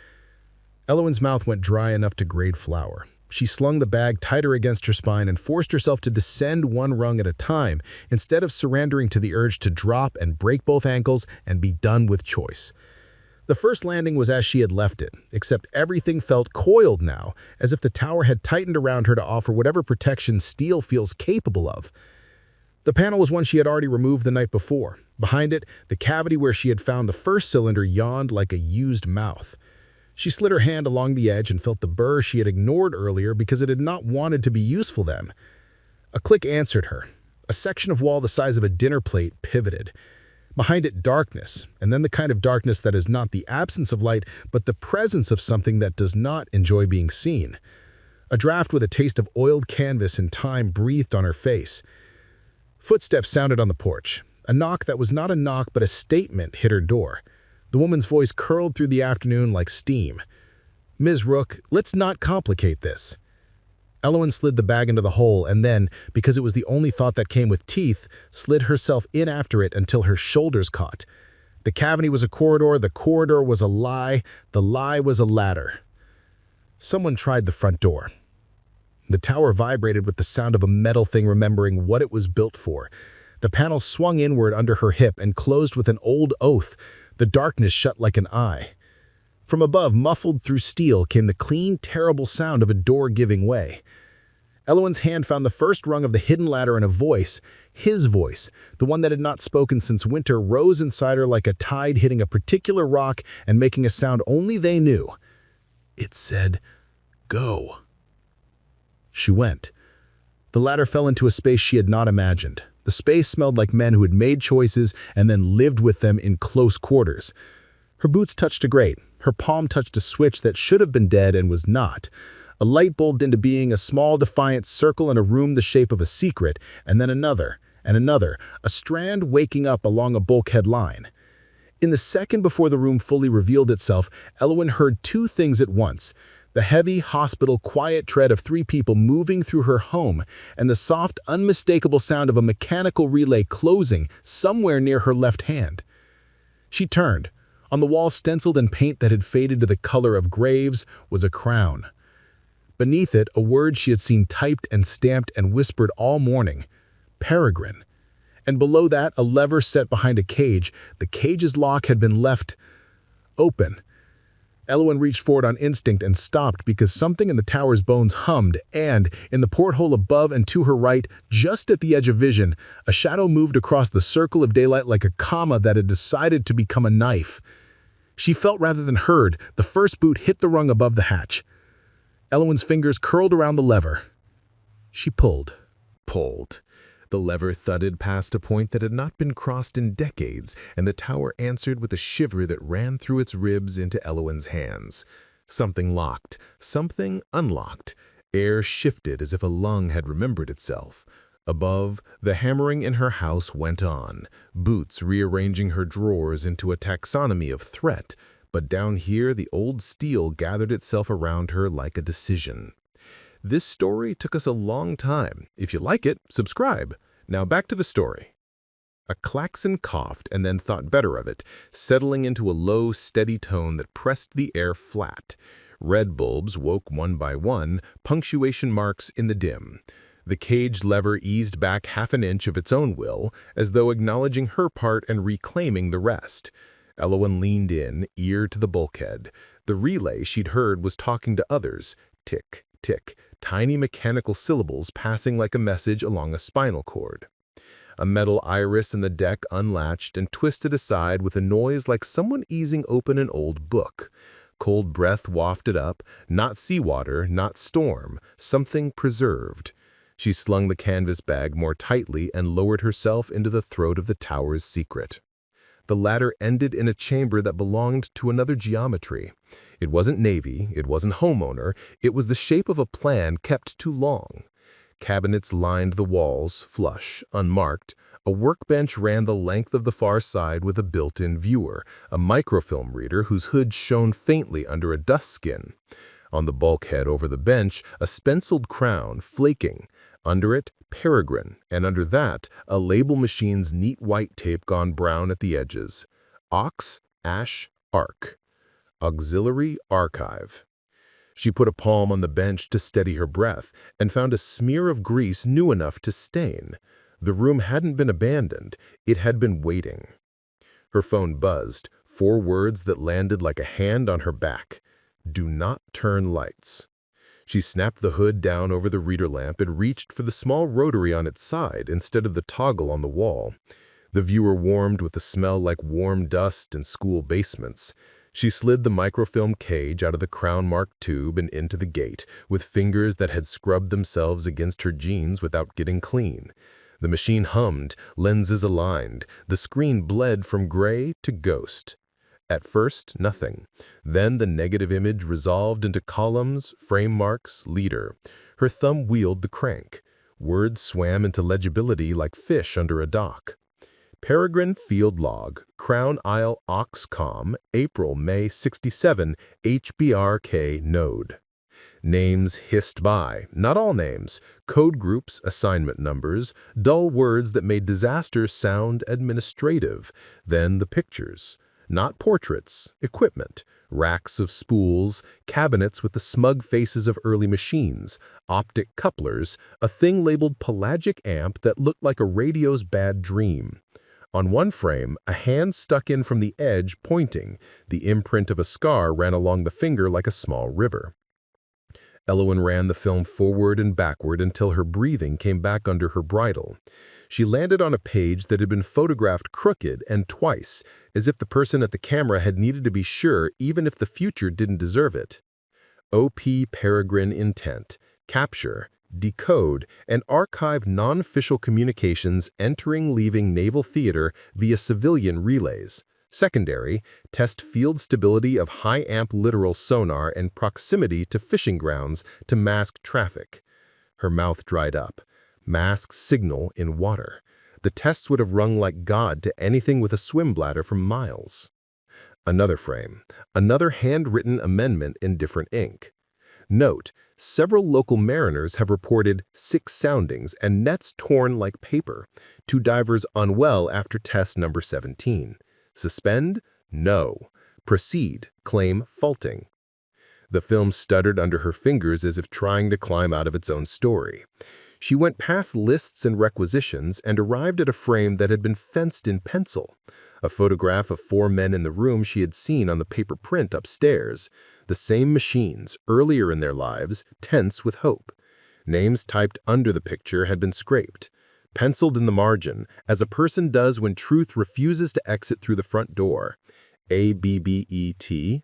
Elowen's mouth went dry enough to grate flour. She slung the bag tighter against her spine and forced herself to descend one rung at a time, instead of surrendering to the urge to drop and break both ankles and be done with choice. The first landing was as she had left it, except everything felt coiled now, as if the tower had tightened around her to offer whatever protection steel feels capable of. The panel was one she had already removed the night before. Behind it, the cavity where she had found the first cylinder yawned like a used mouth. She slid her hand along the edge and felt the burr she had ignored earlier because it had not wanted to be useful then. A click answered her. A section of wall the size of a dinner plate pivoted. Behind it, darkness, and then the kind of darkness that is not the absence of light, but the presence of something that does not enjoy being seen. A draft with a taste of oiled canvas and time breathed on her face. Footsteps sounded on the porch. A knock that was not a knock but a statement hit her door. The woman's voice curled through the afternoon like steam. "Ms. Rook, let's not complicate this." Elowen slid the bag into the hole and then, because it was the only thought that came with teeth, slid herself in after it until her shoulders caught. The cavity was a corridor, the corridor was a lie, the lie was a ladder. Someone tried the front door. The tower vibrated with the sound of a metal thing remembering what it was built for. The panel swung inward under her hip and closed with an old oath. The darkness shut like an eye. From above, muffled through steel, came the clean, terrible sound of a door giving way. Elowen's hand found the first rung of the hidden ladder and a voice, his voice, the one that had not spoken since winter, rose inside her like a tide hitting a particular rock and making a sound only they knew. It said, "Go." She went. The ladder fell into a space she had not imagined. The space smelled like men who had made choices and then lived with them in close quarters. Her boots touched a grate. Her palm touched a switch that should have been dead and was not. A light bulbed into being, a small defiant circle in a room the shape of a secret, and then another, and another, a strand waking up along a bulkhead line. In the second before the room fully revealed itself, Elowen heard 2 things at once: the heavy, hospital, quiet tread of 3 people moving through her home, and the soft, unmistakable sound of a mechanical relay closing somewhere near her left hand. She turned. On the wall, stenciled in paint that had faded to the color of graves, was a crown. Beneath it, a word she had seen typed and stamped and whispered all morning: Peregrine. And below that, a lever set behind a cage. The cage's lock had been left open. Elowen reached forward on instinct and stopped because something in the tower's bones hummed, and, in the porthole above and to her right, just at the edge of vision, a shadow moved across the circle of daylight like a comma that had decided to become a knife. She felt rather than heard. The first boot hit the rung above the hatch. Elowen's fingers curled around the lever. She pulled. The lever thudded past a point that had not been crossed in decades, and the tower answered with a shiver that ran through its ribs into Elowen's hands. Something locked, something unlocked. Air shifted as if a lung had remembered itself. Above, the hammering in her house went on, boots rearranging her drawers into a taxonomy of threat, but down here the old steel gathered itself around her like a decision. This story took us a long time. If you like it, subscribe. Now back to the story. A klaxon coughed and then thought better of it, settling into a low, steady tone that pressed the air flat. Red bulbs woke one by one, punctuation marks in the dim. The cage lever eased back half an inch of its own will, as though acknowledging her part and reclaiming the rest. Elowen leaned in, ear to the bulkhead. The relay she'd heard was talking to others. Tick, tick, tiny mechanical syllables passing like a message along a spinal cord. A metal iris in the deck unlatched and twisted aside with a noise like someone easing open an old book. Cold breath wafted up, not seawater, not storm, something preserved. She slung the canvas bag more tightly and lowered herself into the throat of the tower's secret. The ladder ended in a chamber that belonged to another geometry. It wasn't navy, it wasn't homeowner, it was the shape of a plan kept too long. Cabinets lined the walls, flush, unmarked. A workbench ran the length of the far side with a built-in viewer, a microfilm reader whose hood shone faintly under a dust skin. On the bulkhead over the bench, a stenciled crown, flaking. Under it, Peregrine, and under that, a label machine's neat white tape gone brown at the edges. Ox, Ash, Arc. Auxiliary Archive. She put a palm on the bench to steady her breath and found a smear of grease new enough to stain. The room hadn't been abandoned, it had been waiting. Her phone buzzed, 4 words that landed like a hand on her back. Do not turn lights. She snapped the hood down over the reader lamp and reached for the small rotary on its side instead of the toggle on the wall. The viewer warmed with a smell like warm dust in school basements. She slid the microfilm cage out of the crown-marked tube and into the gate, with fingers that had scrubbed themselves against her jeans without getting clean. The machine hummed, lenses aligned. The screen bled from gray to ghost. At first, nothing. Then the negative image resolved into columns, frame marks, leader. Her thumb wheeled the crank. Words swam into legibility like fish under a dock. Peregrine Field Log, Crown Isle Oxcom, April-May 67, HBRK Node. Names hissed by, not all names, code groups, assignment numbers, dull words that made disaster sound administrative. Then the pictures. Not portraits, equipment, racks of spools, cabinets with the smug faces of early machines, optic couplers, a thing labeled pelagic amp that looked like a radio's bad dream. On one frame, a hand stuck in from the edge, pointing. The imprint of a scar ran along the finger like a small river. Elowen ran the film forward and backward until her breathing came back under her bridle. She landed on a page that had been photographed crooked and twice, as if the person at the camera had needed to be sure even if the future didn't deserve it. OP Peregrine Intent, Capture, Decode, and Archive non-official communications entering leaving Naval Theater via civilian relays. Secondary, test field stability of high-amp littoral sonar and proximity to fishing grounds to mask traffic. Her mouth dried up. Mask signal in water. The tests would have rung like God to anything with a swim bladder for miles. Another frame. Another handwritten amendment in different ink. Note, several local mariners have reported 6 soundings and nets torn like paper. 2 divers unwell after test number 17. Suspend? No. Proceed. Claim faulting. The film stuttered under her fingers as if trying to climb out of its own story. She went past lists and requisitions and arrived at a frame that had been fenced in pencil. A photograph of 4 men in the room she had seen on the paper print upstairs. The same machines, earlier in their lives, tense with hope. Names typed under the picture had been scraped. Penciled in the margin, as a person does when truth refuses to exit through the front door. ABBET, ?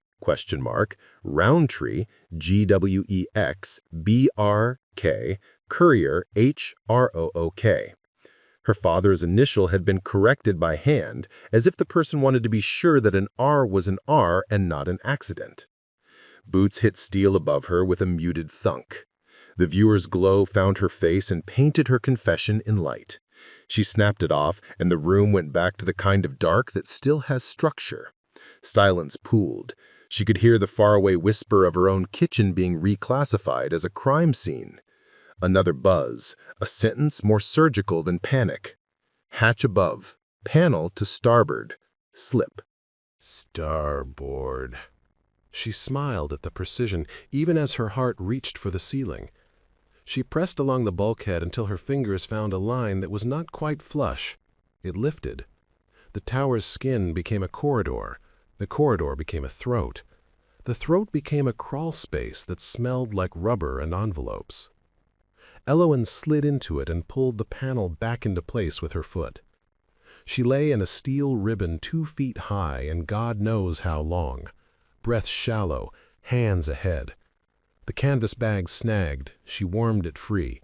Roundtree, GWEX, BRK, Courier, HROOK. Her father's initial had been corrected by hand, as if the person wanted to be sure that an R was an R and not an accident. Boots hit steel above her with a muted thunk. The viewer's glow found her face and painted her confession in light. She snapped it off, and the room went back to the kind of dark that still has structure. Silence pooled. She could hear the faraway whisper of her own kitchen being reclassified as a crime scene. Another buzz, a sentence more surgical than panic. Hatch above, panel to starboard, slip. Starboard. She smiled at the precision, even as her heart reached for the ceiling. She pressed along the bulkhead until her fingers found a line that was not quite flush. It lifted. The tower's skin became a corridor. The corridor became a throat. The throat became a crawl space that smelled like rubber and envelopes. Elowen slid into it and pulled the panel back into place with her foot. She lay in a steel ribbon 2 feet high and God knows how long. breath shallow, hands ahead. The canvas bag snagged, she wormed it free.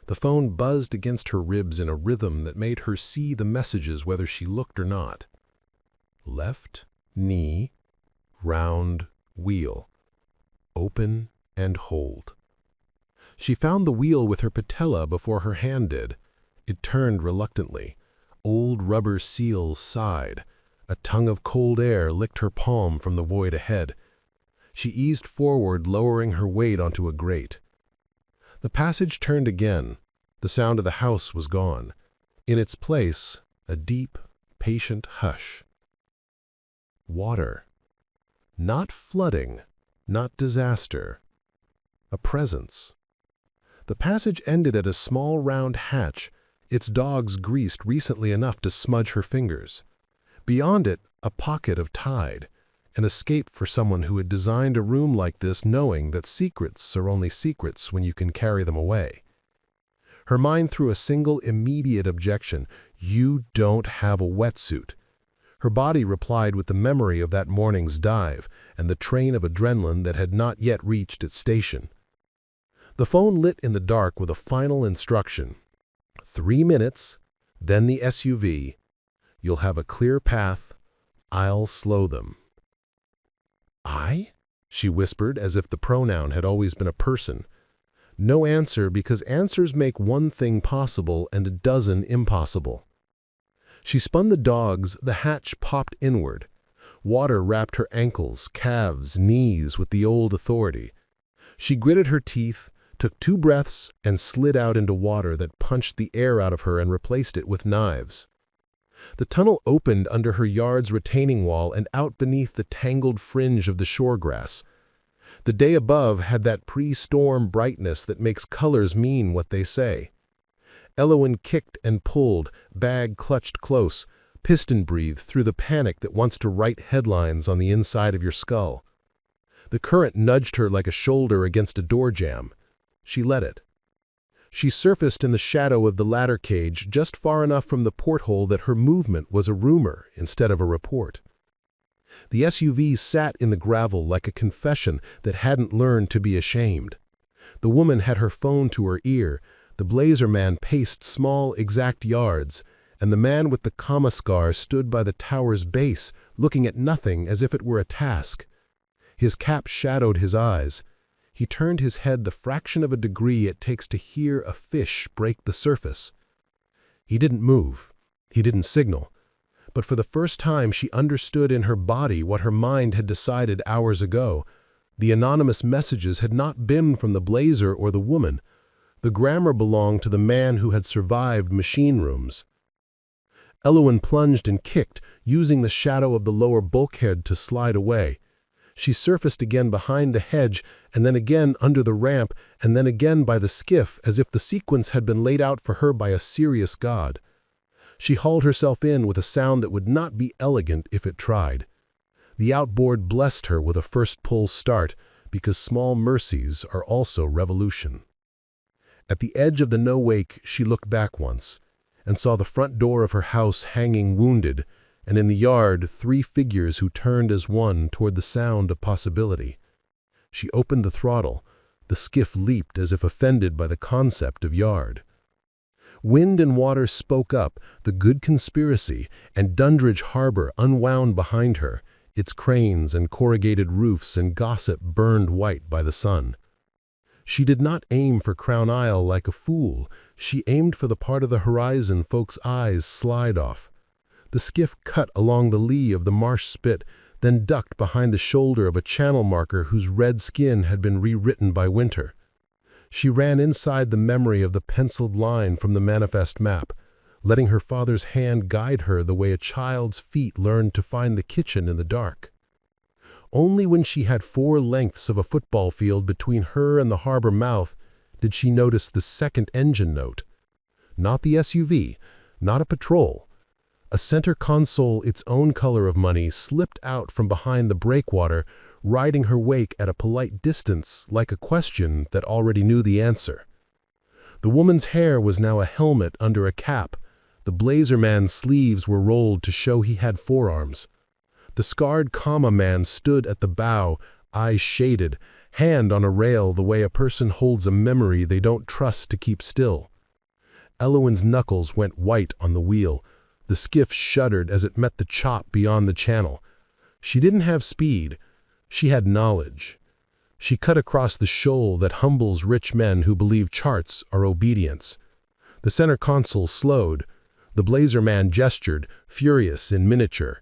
The phone buzzed against her ribs in a rhythm that made her see the messages whether she looked or not. Left, knee, round, wheel. Open and hold. She found the wheel with her patella before her hand did. It turned reluctantly. Old rubber seals sighed. A tongue of cold air licked her palm from the void ahead. She eased forward, lowering her weight onto a grate. The passage turned again. The sound of the house was gone. In its place, a deep, patient hush. Water. Not flooding, not disaster. A presence. The passage ended at a small round hatch, its dogs greased recently enough to smudge her fingers. Beyond it, a pocket of tide, an escape for someone who had designed a room like this knowing that secrets are only secrets when you can carry them away. Her mind threw a single immediate objection: you don't have a wetsuit. Her body replied with the memory of that morning's dive and the train of adrenaline that had not yet reached its station. The phone lit in the dark with a final instruction. 3 minutes, then the SUV. You'll have a clear path. I'll slow them. I? She whispered, as if the pronoun had always been a person. No answer, because answers make one thing possible and a dozen impossible. She spun the dogs, the hatch popped inward. Water wrapped her ankles, calves, knees with the old authority. She gritted her teeth, took 2 breaths, and slid out into water that punched the air out of her and replaced it with knives. The tunnel opened under her yard's retaining wall and out beneath the tangled fringe of the shore grass. The day above had that pre-storm brightness that makes colors mean what they say. Elowen kicked and pulled, bag clutched close, piston breathed through the panic that wants to write headlines on the inside of your skull. The current nudged her like a shoulder against a door jamb. She let it. She surfaced in the shadow of the ladder cage just far enough from the porthole that her movement was a rumor instead of a report. The SUV sat in the gravel like a confession that hadn't learned to be ashamed. The woman had her phone to her ear, the blazer man paced small, exact yards, and the man with the comma scar stood by the tower's base, looking at nothing as if it were a task. His cap shadowed his eyes. He turned his head the fraction of a degree it takes to hear a fish break the surface. He didn't move. He didn't signal. But for the first time she understood in her body what her mind had decided hours ago. The anonymous messages had not been from the blazer or the woman. The grammar belonged to the man who had survived machine rooms. Elowen plunged and kicked, using the shadow of the lower bulkhead to slide away. She surfaced again behind the hedge, and then again under the ramp, and then again by the skiff, as if the sequence had been laid out for her by a serious god. She hauled herself in with a sound that would not be elegant if it tried. The outboard blessed her with a first pull start, because small mercies are also revolution. At the edge of the no-wake, she looked back once, and saw the front door of her house hanging wounded, and in the yard 3 figures who turned as one toward the sound of possibility. She opened the throttle. The skiff leaped as if offended by the concept of yard. Wind and water spoke up, the good conspiracy, and Dundridge Harbor unwound behind her, its cranes and corrugated roofs and gossip burned white by the sun. She did not aim for Crown Isle like a fool. She aimed for the part of the horizon folks' eyes slide off. The skiff cut along the lee of the marsh spit, then ducked behind the shoulder of a channel marker whose red skin had been rewritten by winter. She ran inside the memory of the penciled line from the manifest map, letting her father's hand guide her the way a child's feet learned to find the kitchen in the dark. Only when she had 4 lengths of a football field between her and the harbor mouth did she notice the second engine note. Not the SUV, not a patrol. A center console, its own color of money, slipped out from behind the breakwater, riding her wake at a polite distance like a question that already knew the answer. The woman's hair was now a helmet under a cap. The blazer man's sleeves were rolled to show he had forearms. The scarred comma man stood at the bow, eyes shaded, hand on a rail the way a person holds a memory they don't trust to keep still. Elowin's knuckles went white on the wheel. The skiff shuddered as it met the chop beyond the channel. She didn't have speed. She had knowledge. She cut across the shoal that humbles rich men who believe charts are obedience. The center console slowed. The blazer man gestured, furious in miniature.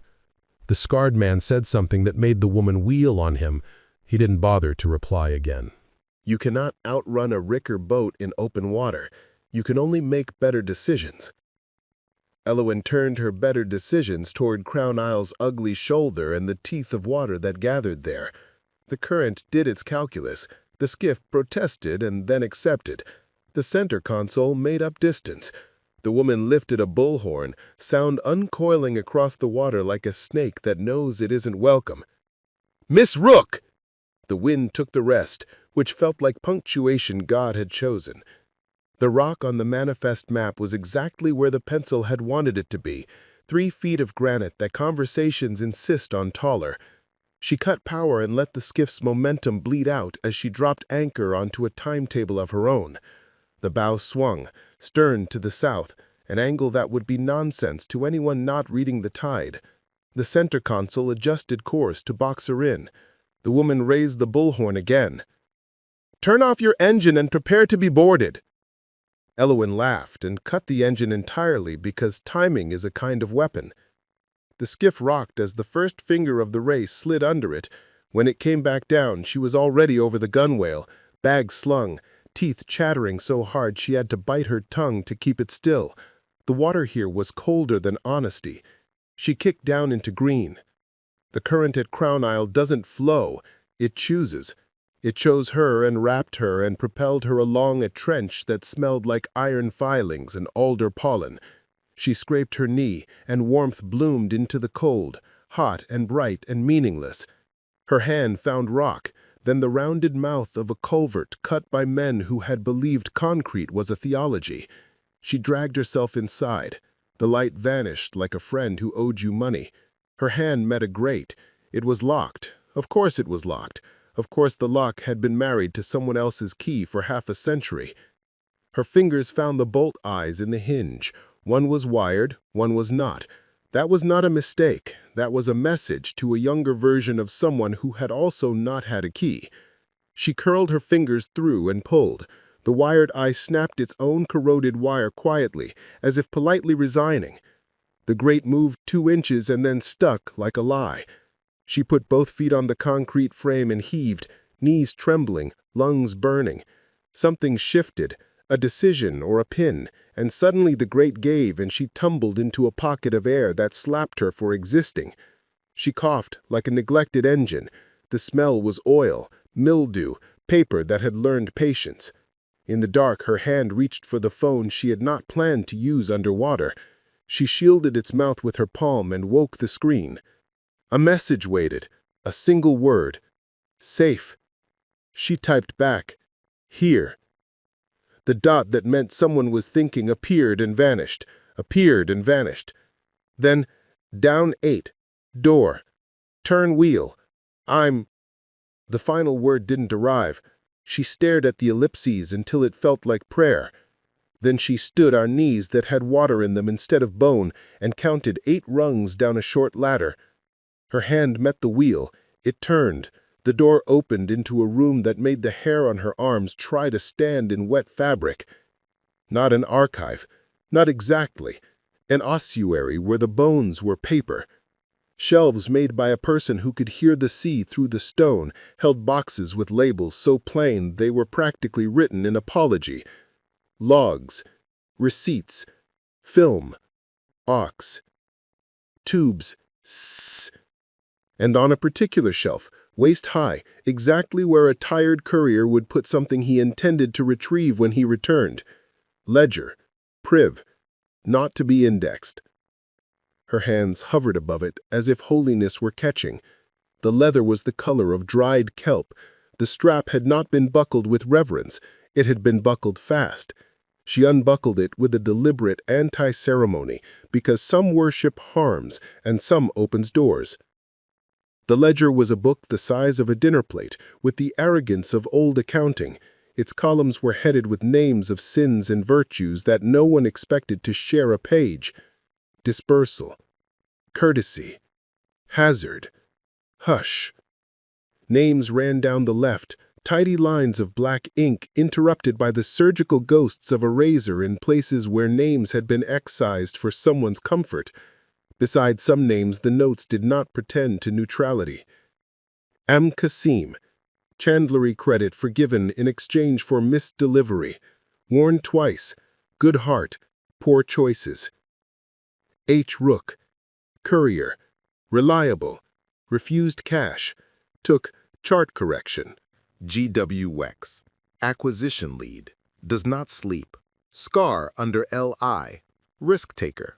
The scarred man said something that made the woman wheel on him. He didn't bother to reply again. You cannot outrun a Ricker boat in open water. You can only make better decisions. Elowin turned her better decisions toward Crown Isle's ugly shoulder and the teeth of water that gathered there. The current did its calculus. The skiff protested and then accepted. The center console made up distance. The woman lifted a bullhorn, sound uncoiling across the water like a snake that knows it isn't welcome. "Miss Rook!" The wind took the rest, which felt like punctuation God had chosen. The rock on the manifest map was exactly where the pencil had wanted it to be, 3 feet of granite that conversations insist on taller. She cut power and let the skiff's momentum bleed out as she dropped anchor onto a timetable of her own. The bow swung, stern to the south, an angle that would be nonsense to anyone not reading the tide. The center console adjusted course to box her in. The woman raised the bullhorn again. "Turn off your engine and prepare to be boarded." Elowin laughed and cut the engine entirely because timing is a kind of weapon. The skiff rocked as the first finger of the race slid under it. When it came back down, she was already over the gunwale, bag slung, teeth chattering so hard she had to bite her tongue to keep it still. The water here was colder than honesty. She kicked down into green. The current at Crown Isle doesn't flow, it chooses. It chose her and wrapped her and propelled her along a trench that smelled like iron filings and alder pollen. She scraped her knee, and warmth bloomed into the cold, hot and bright and meaningless. Her hand found rock, then the rounded mouth of a culvert cut by men who had believed concrete was a theology. She dragged herself inside. The light vanished like a friend who owed you money. Her hand met a grate. It was locked. Of course it was locked. Of course the lock had been married to someone else's key for half a century. Her fingers found the bolt eyes in the hinge. One was wired, one was not. That was not a mistake. That was a message to a younger version of someone who had also not had a key. She curled her fingers through and pulled. The wired eye snapped its own corroded wire quietly, as if politely resigning. The grate moved 2 inches and then stuck like a lie. She put both feet on the concrete frame and heaved, knees trembling, lungs burning. Something shifted, a decision or a pin, and suddenly the grate gave and she tumbled into a pocket of air that slapped her for existing. She coughed like a neglected engine. The smell was oil, mildew, paper that had learned patience. In the dark, her hand reached for the phone she had not planned to use underwater. She shielded its mouth with her palm and woke the screen. A message waited, a single word. Safe. She typed back, "Here." The dot that meant someone was thinking appeared and vanished, appeared and vanished. Then, down 8, door, turn wheel, I'm... The final word didn't arrive. She stared at the ellipses until it felt like prayer. Then she stood on knees that had water in them instead of bone and counted 8 rungs down a short ladder. Her hand met the wheel. It turned. The door opened into a room that made the hair on her arms try to stand in wet fabric. Not an archive. Not exactly. An ossuary where the bones were paper. Shelves made by a person who could hear the sea through the stone held boxes with labels so plain they were practically written in apology. Logs. Receipts. Film. Aux. Tubes. S. And on a particular shelf, waist-high, exactly where a tired courier would put something he intended to retrieve when he returned. Ledger. Priv. Not to be indexed. Her hands hovered above it as if holiness were catching. The leather was the color of dried kelp. The strap had not been buckled with reverence. It had been buckled fast. She unbuckled it with a deliberate anti-ceremony because some worship harms and some opens doors. The ledger was a book the size of a dinner plate, with the arrogance of old accounting. Its columns were headed with names of sins and virtues that no one expected to share a page. Dispersal, courtesy, hazard, hush. Names ran down the left, tidy lines of black ink interrupted by the surgical ghosts of a razor in places where names had been excised for someone's comfort. Besides some names, the notes did not pretend to neutrality. M. Kasim, chandlery credit forgiven in exchange for missed delivery. Worn twice, good heart, poor choices. H. Rook, courier, reliable, refused cash, took chart correction. G.W. Wex, acquisition lead, does not sleep, scar under L.I., risk taker,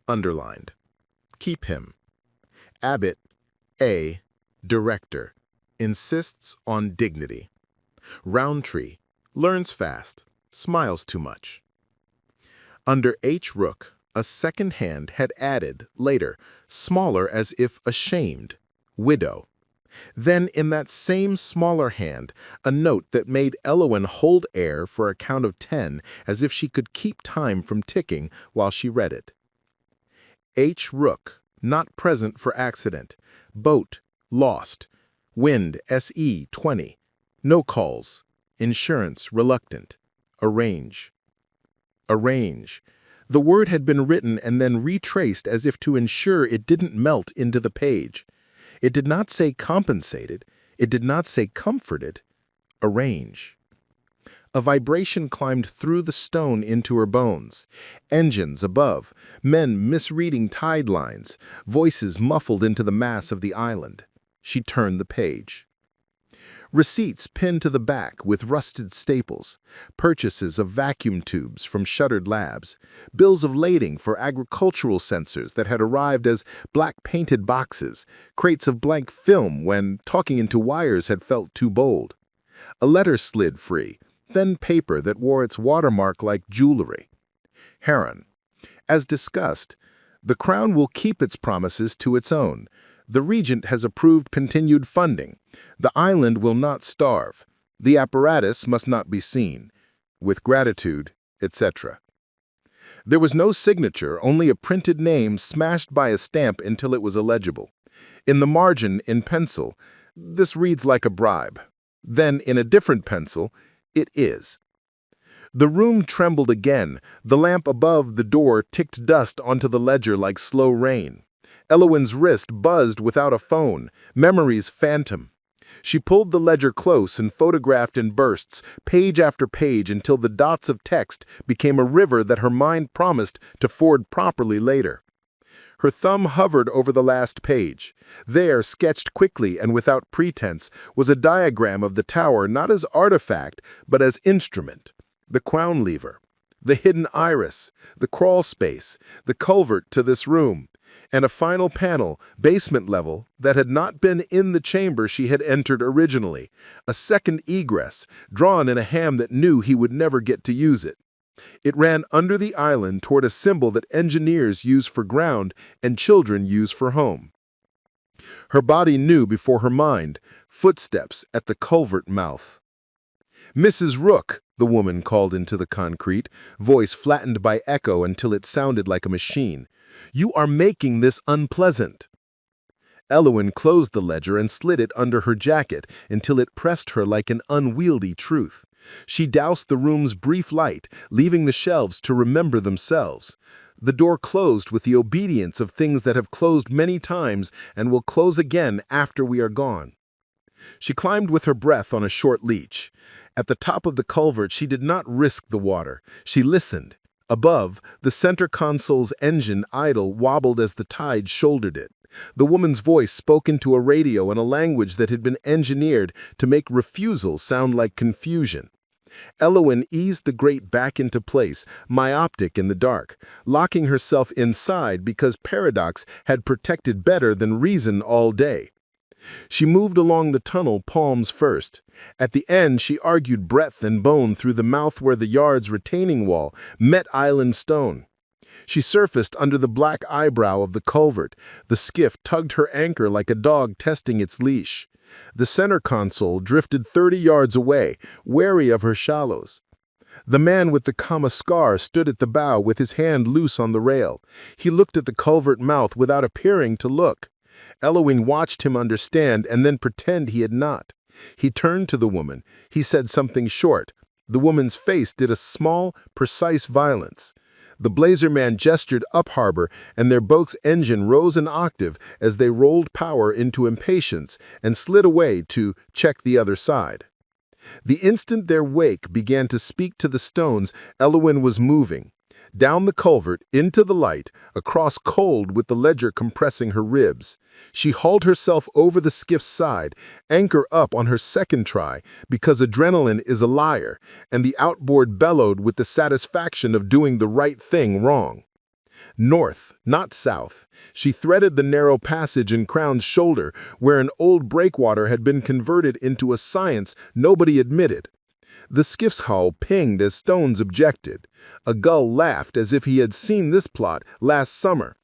underlined. Keep him. Abbott, A., director, insists on dignity. Roundtree, learns fast, smiles too much. Under H. Rook, a second hand had added, later, smaller as if ashamed, widow. Then, in that same smaller hand, a note that made Elowen hold air for a count of 10 as if she could keep time from ticking while she read it. H. Rook, not present for accident. Boat, lost. Wind, SE 20. No calls. Insurance, reluctant. Arrange. Arrange. The word had been written and then retraced as if to ensure it didn't melt into the page. It did not say compensated. It did not say comforted. Arrange. A vibration climbed through the stone into her bones. Engines above, men misreading tide lines, voices muffled into the mass of the island. She turned the page. Receipts pinned to the back with rusted staples, purchases of vacuum tubes from shuttered labs, bills of lading for agricultural sensors that had arrived as black-painted boxes, crates of blank film when talking into wires had felt too bold. A letter slid free, then paper that wore its watermark like jewelry. Heron. As discussed, the Crown will keep its promises to its own. The Regent has approved continued funding. The island will not starve. The apparatus must not be seen. With gratitude, etc. There was no signature, only a printed name smashed by a stamp until it was illegible. In the margin, in pencil, "This reads like a bribe." Then, in a different pencil, "It is." The room trembled again. The lamp above the door ticked dust onto the ledger like slow rain. Elowen's wrist buzzed without a phone, memories phantom. She pulled the ledger close and photographed in bursts, page after page, until the dots of text became a river that her mind promised to ford properly later. Her thumb hovered over the last page. There, sketched quickly and without pretense, was a diagram of the tower not as artifact, but as instrument. The crown lever, the hidden iris, the crawl space, the culvert to this room, and a final panel, basement level, that had not been in the chamber she had entered originally, a second egress, drawn in a hand that knew he would never get to use it. It ran under the island toward a symbol that engineers use for ground and children use for home. Her body knew before her mind, footsteps at the culvert mouth. "Mrs. Rook," the woman called into the concrete, voice flattened by echo until it sounded like a machine. "You are making this unpleasant." Elowen closed the ledger and slid it under her jacket until it pressed her like an unwieldy truth. She doused the room's brief light, leaving the shelves to remember themselves. The door closed with the obedience of things that have closed many times and will close again after we are gone. She climbed with her breath on a short leash. At the top of the culvert, she did not risk the water. She listened. Above, the center console's engine idle wobbled as the tide shouldered it. The woman's voice spoke into a radio in a language that had been engineered to make refusal sound like confusion. Elowen eased the grate back into place, myopic in the dark, locking herself inside because paradox had protected better than reason all day. She moved along the tunnel, palms first. At the end, she argued breadth and bone through the mouth where the yard's retaining wall met island stone. She surfaced under the black eyebrow of the culvert. The skiff tugged her anchor like a dog testing its leash. The center console drifted 30 yards away, wary of her shallows. The man with the comma scar stood at the bow with his hand loose on the rail. He looked at the culvert mouth without appearing to look. Elowen watched him understand and then pretend he had not. He turned to the woman. He said something short. The woman's face did a small, precise violence. The blazer man gestured up harbor, and their boat's engine rose an octave as they rolled power into impatience and slid away to check the other side. The instant their wake began to speak to the stones, Elowen was moving. Down the culvert, into the light, across cold with the ledger compressing her ribs. She hauled herself over the skiff's side, anchor up on her second try, because adrenaline is a liar, and the outboard bellowed with the satisfaction of doing the right thing wrong. North, not south, she threaded the narrow passage in Crown's shoulder, where an old breakwater had been converted into a science nobody admitted. The skiff's hull pinged as Stones objected. A gull laughed as if he had seen this plot last summer.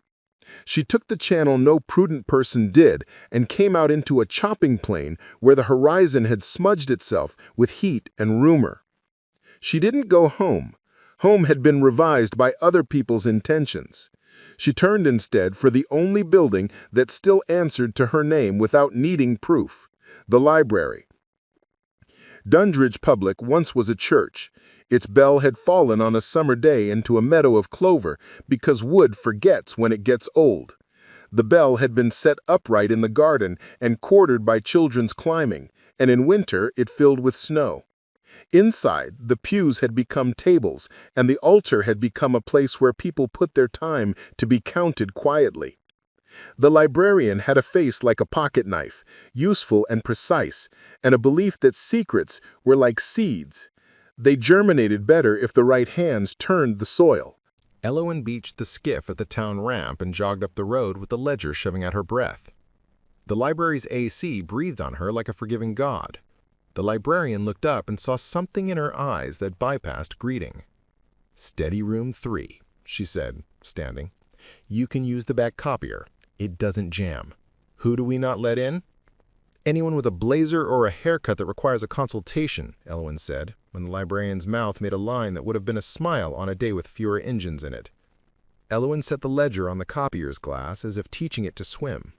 She took the channel no prudent person did and came out into a chopping plane where the horizon had smudged itself with heat and rumor. She didn't go home. Home had been revised by other people's intentions. She turned instead for the only building that still answered to her name without needing proof, the library. Dundridge Public once was a church. Its bell had fallen on a summer day into a meadow of clover because wood forgets when it gets old. The bell had been set upright in the garden and quartered by children's climbing, and in winter it filled with snow. Inside, the pews had become tables, and the altar had become a place where people put their time to be counted quietly. The librarian had a face like a pocket knife, useful and precise, and a belief that secrets were like seeds. They germinated better if the right hands turned the soil. Elowen beached the skiff at the town ramp and jogged up the road with the ledger shoving at her breath. The library's AC breathed on her like a forgiving god. The librarian looked up and saw something in her eyes that bypassed greeting. "Steady room 3, she said, standing. "You can use the back copier. It doesn't jam. Who do we not let in?" "Anyone with a blazer or a haircut that requires a consultation," Elowen said, when the librarian's mouth made a line that would have been a smile on a day with fewer engines in it. Elowen set the ledger on the copier's glass as if teaching it to swim.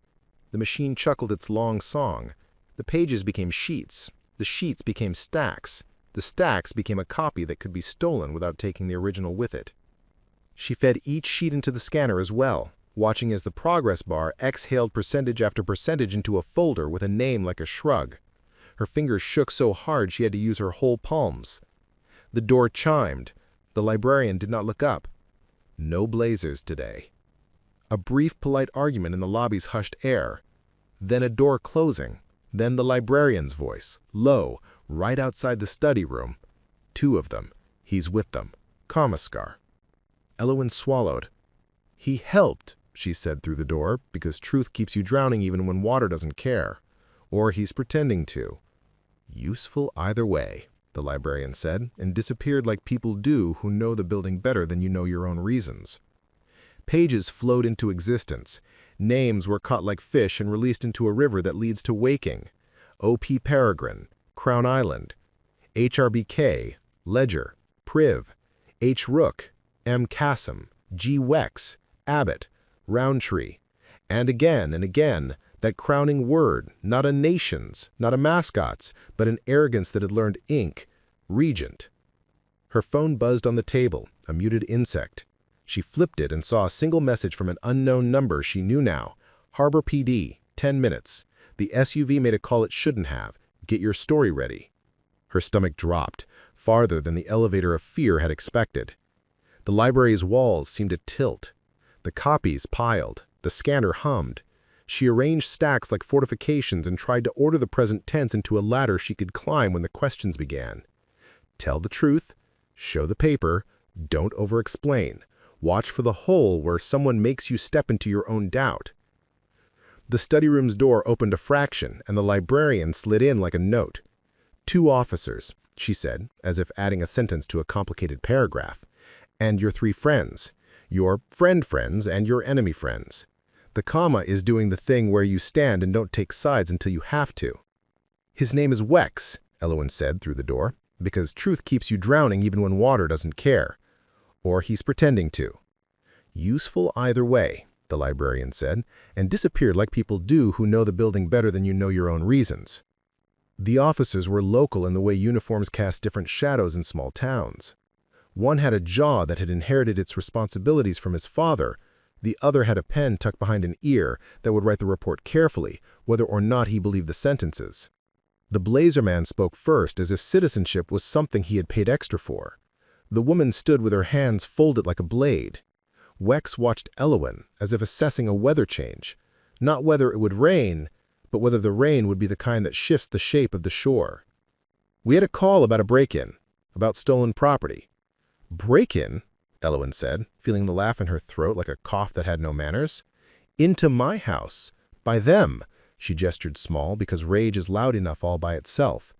The machine chuckled its long song. The pages became sheets. The sheets became stacks. The stacks became a copy that could be stolen without taking the original with it. She fed each sheet into the scanner as well, watching as the progress bar exhaled percentage after percentage into a folder with a name like a shrug. Her fingers shook so hard she had to use her whole palms. The door chimed. The librarian did not look up. No blazers today. A brief, polite argument in the lobby's hushed air. Then a door closing. Then the librarian's voice, low, right outside the study room. 2 of them. He's with them. Commissar. Elowen swallowed. "He helped," she said through the door, "because truth keeps you drowning even when water doesn't care. Or he's pretending to." "Useful either way," the librarian said, and disappeared like people do who know the building better than you know your own reasons. Pages flowed into existence. Names were caught like fish and released into a river that leads to waking. O.P. Peregrine, Crown Island, HRBK, Ledger, Priv, H. Rook, M. Cassim, G. Wex, Abbott, Roundtree, and again, that crowning word, not a nation's, not a mascot's, but an arrogance that had learned ink, Regent. Her phone buzzed on the table, a muted insect. She flipped it and saw a single message from an unknown number she knew now. Harbor PD, 10 minutes. The SUV made a call it shouldn't have. Get your story ready. Her stomach dropped, farther than the elevator of fear had expected. The library's walls seemed to tilt. The copies piled. The scanner hummed. She arranged stacks like fortifications and tried to order the present tense into a ladder she could climb when the questions began. Tell the truth. Show the paper. Don't over-explain. Watch for the hole where someone makes you step into your own doubt. The study room's door opened a fraction, and the librarian slid in like a note. 2 officers, she said, as if adding a sentence to a complicated paragraph. And your 3 friends. your friends and your enemy friends. The comma is doing the thing where you stand and don't take sides until you have to. His name is Wex, Elowen said through the door, because truth keeps you drowning even when water doesn't care. Or he's pretending to. Useful either way, the librarian said, and disappeared like people do who know the building better than you know your own reasons. The officers were local in the way uniforms cast different shadows in small towns. One had a jaw that had inherited its responsibilities from his father. The other had a pen tucked behind an ear that would write the report carefully, whether or not he believed the sentences. The blazer man spoke first as if citizenship was something he had paid extra for. The woman stood with her hands folded like a blade. Wex watched Elowen as if assessing a weather change, not whether it would rain, but whether the rain would be the kind that shifts the shape of the shore. We had a call about a break-in, about stolen property. Break-in? Elowen said, feeling the laugh in her throat like a cough that had no manners. Into my house. By them. She gestured small because rage is loud enough all by itself.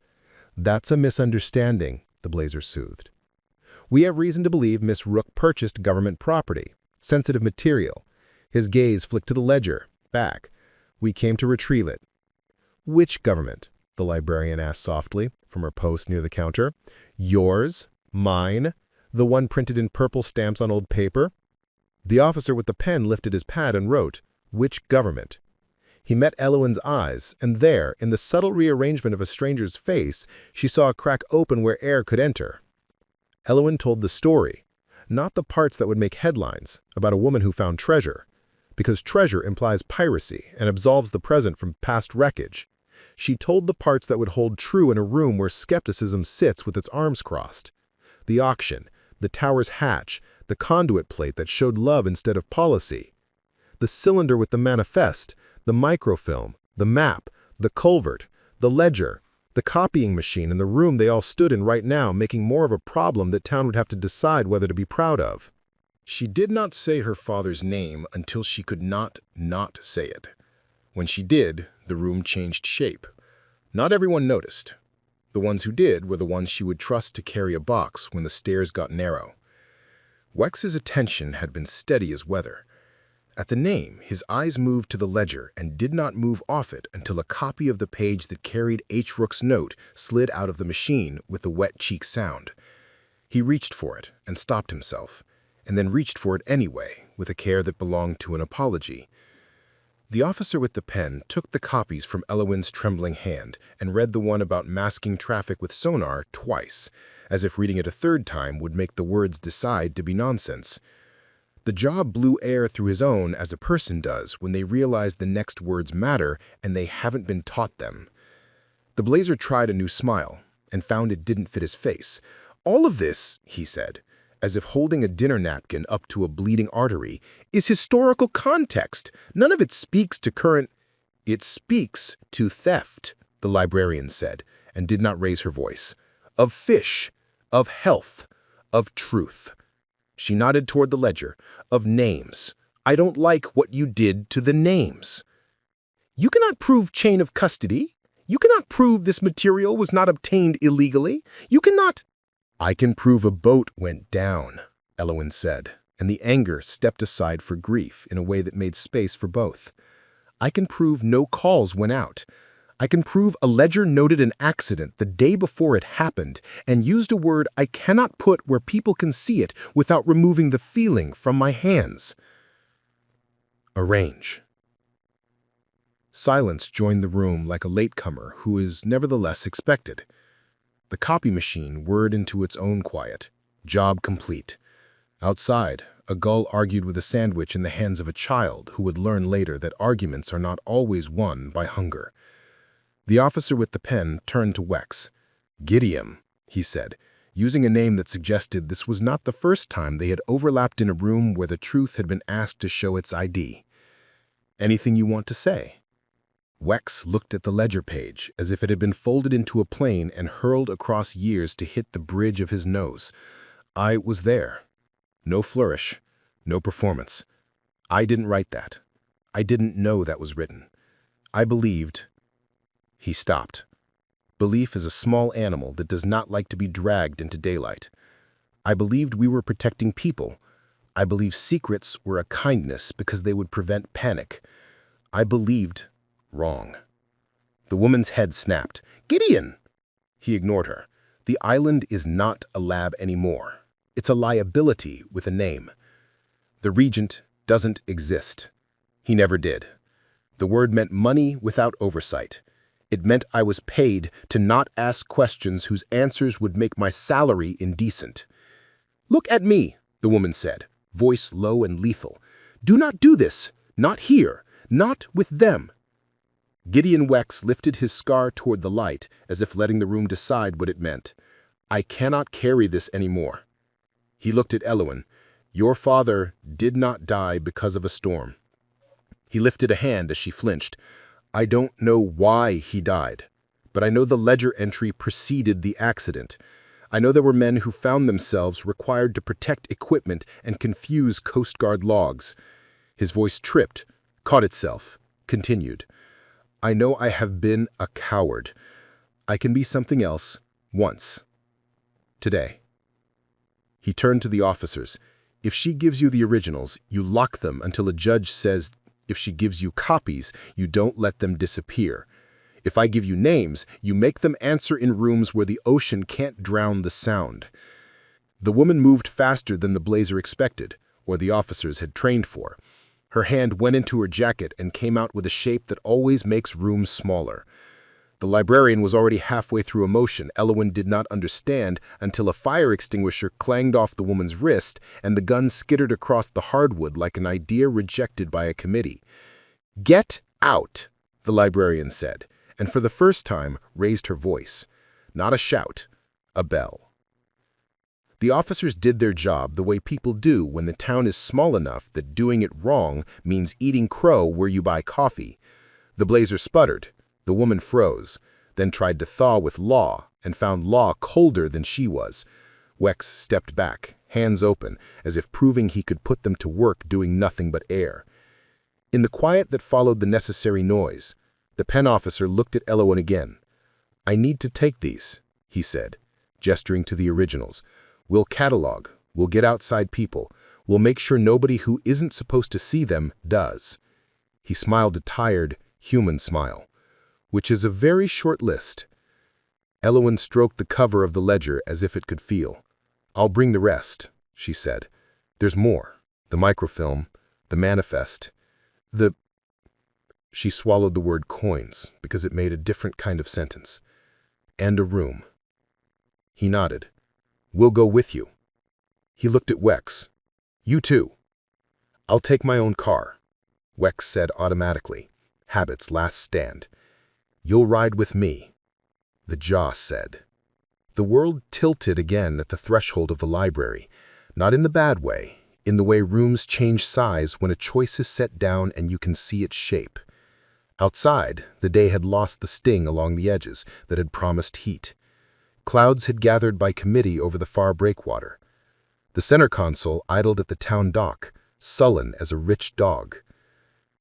That's a misunderstanding, the blazer soothed. We have reason to believe Miss Rook purchased government property, sensitive material. His gaze flicked to the ledger, back. We came to retrieve it. Which government? The librarian asked softly, from her post near the counter. Yours? Mine? The one printed in purple stamps on old paper? The officer with the pen lifted his pad and wrote, Which government? He met Elowen's eyes, and there, in the subtle rearrangement of a stranger's face, she saw a crack open where air could enter. Elowen told the story, not the parts that would make headlines, about a woman who found treasure, because treasure implies piracy and absolves the present from past wreckage. She told the parts that would hold true in a room where skepticism sits with its arms crossed. The auction, the tower's hatch, the conduit plate that showed love instead of policy. The cylinder with the manifest, the microfilm, the map, the culvert, the ledger, the copying machine in the room they all stood in right now, making more of a problem that town would have to decide whether to be proud of. She did not say her father's name until she could not say it. When she did, the room changed shape. Not everyone noticed. The ones who did were the ones she would trust to carry a box when the stairs got narrow. Wex's attention had been steady as weather. At the name, his eyes moved to the ledger and did not move off it until a copy of the page that carried H. Rook's note slid out of the machine with a wet cheek sound. He reached for it and stopped himself, and then reached for it anyway, with a care that belonged to an apology. The officer with the pen took the copies from Elowen's trembling hand and read the one about masking traffic with sonar twice, as if reading it a third time would make the words decide to be nonsense. The jaw blew air through his own as a person does when they realize the next words matter and they haven't been taught them. The blazer tried a new smile and found it didn't fit his face. All of this, he said, as if holding a dinner napkin up to a bleeding artery, is historical context. None of it speaks to current... It speaks to theft, the librarian said, and did not raise her voice. Of fish, of health, of truth. She nodded toward the ledger. Of names. I don't like what you did to the names. You cannot prove chain of custody. You cannot prove this material was not obtained illegally. You cannot... I can prove a boat went down, Elowen said, and the anger stepped aside for grief in a way that made space for both. I can prove no calls went out. I can prove a ledger noted an accident the day before it happened and used a word I cannot put where people can see it without removing the feeling from my hands. Arrange. Silence joined the room like a latecomer who is nevertheless expected. The copy machine whirred into its own quiet. Job complete. Outside, a gull argued with a sandwich in the hands of a child who would learn later that arguments are not always won by hunger. The officer with the pen turned to Wex. Gideon, he said, using a name that suggested this was not the first time they had overlapped in a room where the truth had been asked to show its ID. Anything you want to say? Wex looked at the ledger page as if it had been folded into a plane and hurled across years to hit the bridge of his nose. I was there. No flourish, no performance. I didn't write that. I didn't know that was written. I believed... He stopped. Belief is a small animal that does not like to be dragged into daylight. I believed we were protecting people. I believed secrets were a kindness because they would prevent panic. I believed wrong. The woman's head snapped. Gideon! He ignored her. The island is not a lab anymore. It's a liability with a name. The regent doesn't exist. He never did. The word meant money without oversight. It meant I was paid to not ask questions whose answers would make my salary indecent. Look at me, the woman said, voice low and lethal. Do not do this. Not here. Not with them. Gideon Wex lifted his scar toward the light, as if letting the room decide what it meant. I cannot carry this anymore. He looked at Elowen. Your father did not die because of a storm. He lifted a hand as she flinched. I don't know why he died, but I know the ledger entry preceded the accident. I know there were men who found themselves required to protect equipment and confuse Coast Guard logs. His voice tripped, caught itself, continued. I know I have been a coward. I can be something else once. Today. He turned to the officers. If she gives you the originals, you lock them until a judge says. If she gives you copies, you don't let them disappear. If I give you names, you make them answer in rooms where the ocean can't drown the sound. The woman moved faster than the blazer expected, or the officers had trained for. Her hand went into her jacket and came out with a shape that always makes rooms smaller. The librarian was already halfway through a motion Elowen did not understand until a fire extinguisher clanged off the woman's wrist and the gun skittered across the hardwood like an idea rejected by a committee. Get out, the librarian said, and for the first time raised her voice. Not a shout, a bell. The officers did their job the way people do when the town is small enough that doing it wrong means eating crow where you buy coffee. The blazer sputtered. The woman froze, then tried to thaw with Law and found Law colder than she was. Wex stepped back, hands open, as if proving he could put them to work doing nothing but air. In the quiet that followed the necessary noise, the pen officer looked at Elowen again. I need to take these, he said, gesturing to the originals. We'll catalog, we'll get outside people, we'll make sure nobody who isn't supposed to see them does. He smiled a tired, human smile, which is a very short list. Elowen stroked the cover of the ledger as if it could feel. I'll bring the rest, she said. There's more. The microfilm, the manifest, the... She swallowed the word coins because it made a different kind of sentence. And a room. He nodded. We'll go with you. He looked at Wex. You too. I'll take my own car, Wex said automatically. Habit's last stand. You'll ride with me, the jaw said. The world tilted again at the threshold of the library, not in the bad way, in the way rooms change size when a choice is set down and you can see its shape. Outside, the day had lost the sting along the edges that had promised heat. Clouds had gathered by committee over the far breakwater. The center console idled at the town dock, sullen as a rich dog.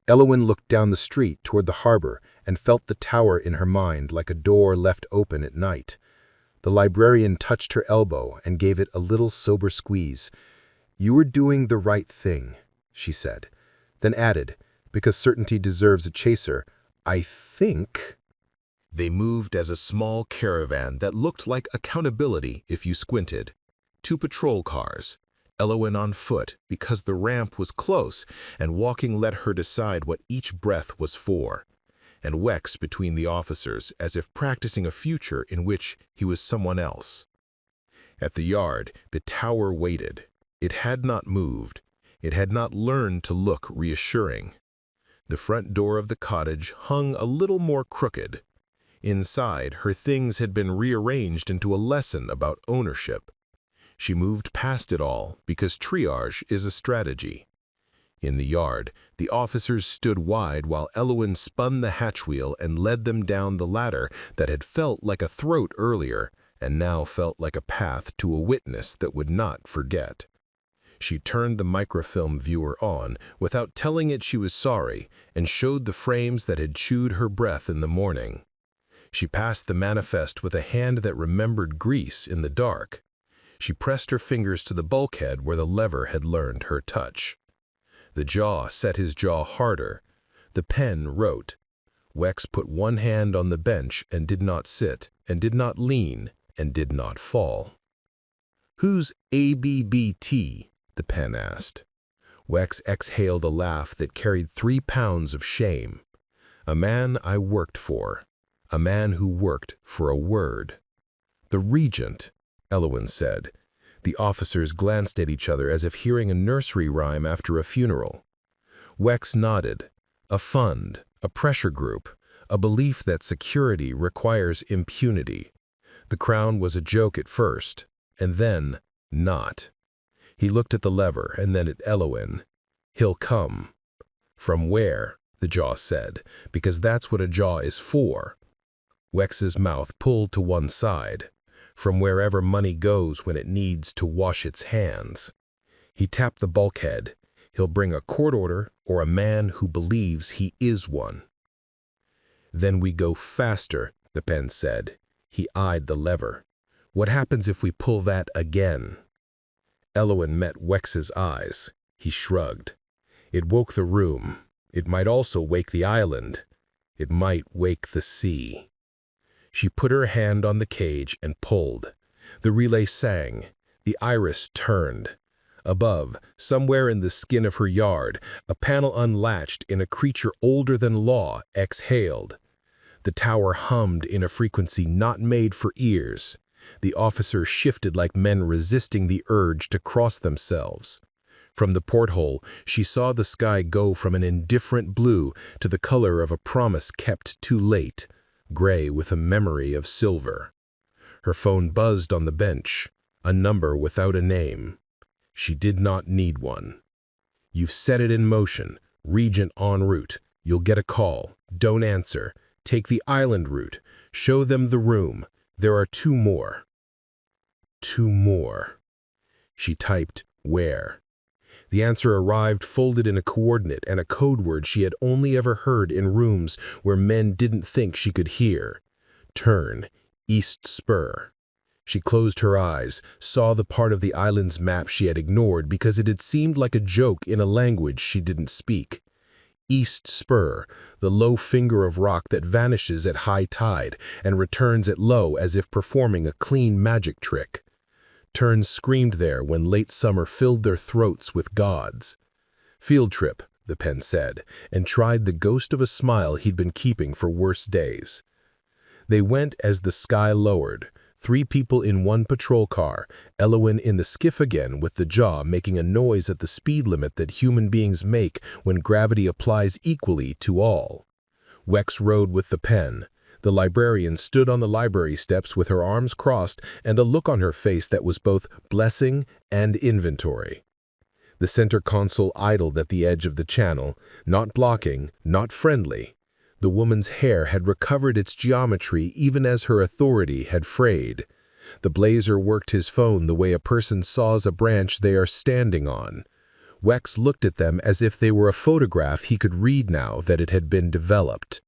Elowen looked down the street toward the harbor and felt the tower in her mind like a door left open at night. The librarian touched her elbow and gave it a little sober squeeze. You were doing the right thing, she said, then added, because certainty deserves a chaser, I think... They moved as a small caravan that looked like accountability if you squinted. 2 patrol cars, Elowen on foot because the ramp was close and walking let her decide what each breath was for, and Wex between the officers as if practicing a future in which he was someone else. At the yard, the tower waited. It had not moved. It had not learned to look reassuring. The front door of the cottage hung a little more crooked. Inside, her things had been rearranged into a lesson about ownership. She moved past it all because triage is a strategy. In the yard, the officers stood wide while Elowen spun the hatch wheel and led them down the ladder that had felt like a throat earlier and now felt like a path to a witness that would not forget. She turned the microfilm viewer on without telling it she was sorry and showed the frames that had chewed her breath in the morning. She passed the manifest with a hand that remembered grease in the dark. She pressed her fingers to the bulkhead where the lever had learned her touch. The jaw set his jaw harder. The pen wrote. Wex put one hand on the bench and did not sit, and did not lean, and did not fall. "Who's ABBT?" the pen asked. Wex exhaled a laugh that carried 3 pounds of shame. "A man I worked for. A man who worked for a word." "The Regent," Elowen said. The officers glanced at each other as if hearing a nursery rhyme after a funeral. Wex nodded. "A fund, a pressure group, a belief that security requires impunity. The Crown was a joke at first, and then not." He looked at the lever and then at Elowen. "He'll come." "From where?" the jaw said, "because that's what a jaw is for." Wex's mouth pulled to one side. "From wherever money goes when it needs to wash its hands." He tapped the bulkhead. "He'll bring a court order or a man who believes he is one." "Then we go faster," the pen said. He eyed the lever. "What happens if we pull that again?" Elowen met Wex's eyes. He shrugged. "It woke the room. It might also wake the island. It might wake the sea." She put her hand on the cage and pulled. The relay sang. The iris turned. Above, somewhere in the skin of her yard, a panel unlatched and a creature older than law exhaled. The tower hummed in a frequency not made for ears. The officers shifted like men resisting the urge to cross themselves. From the porthole, she saw the sky go from an indifferent blue to the color of a promise kept too late, gray with a memory of silver. Her phone buzzed on the bench, a number without a name. She did not need one. "You've set it in motion. Regent en route. You'll get a call. Don't answer. Take the island route. Show them the room. There are 2 more. 2 more. She typed, "Where?" The answer arrived folded in a coordinate and a code word she had only ever heard in rooms where men didn't think she could hear. "Turn. East Spur." She closed her eyes, saw the part of the island's map she had ignored because it had seemed like a joke in a language she didn't speak. East Spur, the low finger of rock that vanishes at high tide and returns at low as if performing a clean magic trick. Terns screamed there when late summer filled their throats with gods. "Field trip," the pen said, and tried the ghost of a smile he'd been keeping for worse days. They went as the sky lowered, 3 people in 1 patrol car, Elowen in the skiff again with the jaw making a noise at the speed limit that human beings make when gravity applies equally to all. Wex rode with the pen. The librarian stood on the library steps with her arms crossed and a look on her face that was both blessing and inventory. The center console idled at the edge of the channel, not blocking, not friendly. The woman's hair had recovered its geometry even as her authority had frayed. The blazer worked his phone the way a person saws a branch they are standing on. Wex looked at them as if they were a photograph he could read now that it had been developed.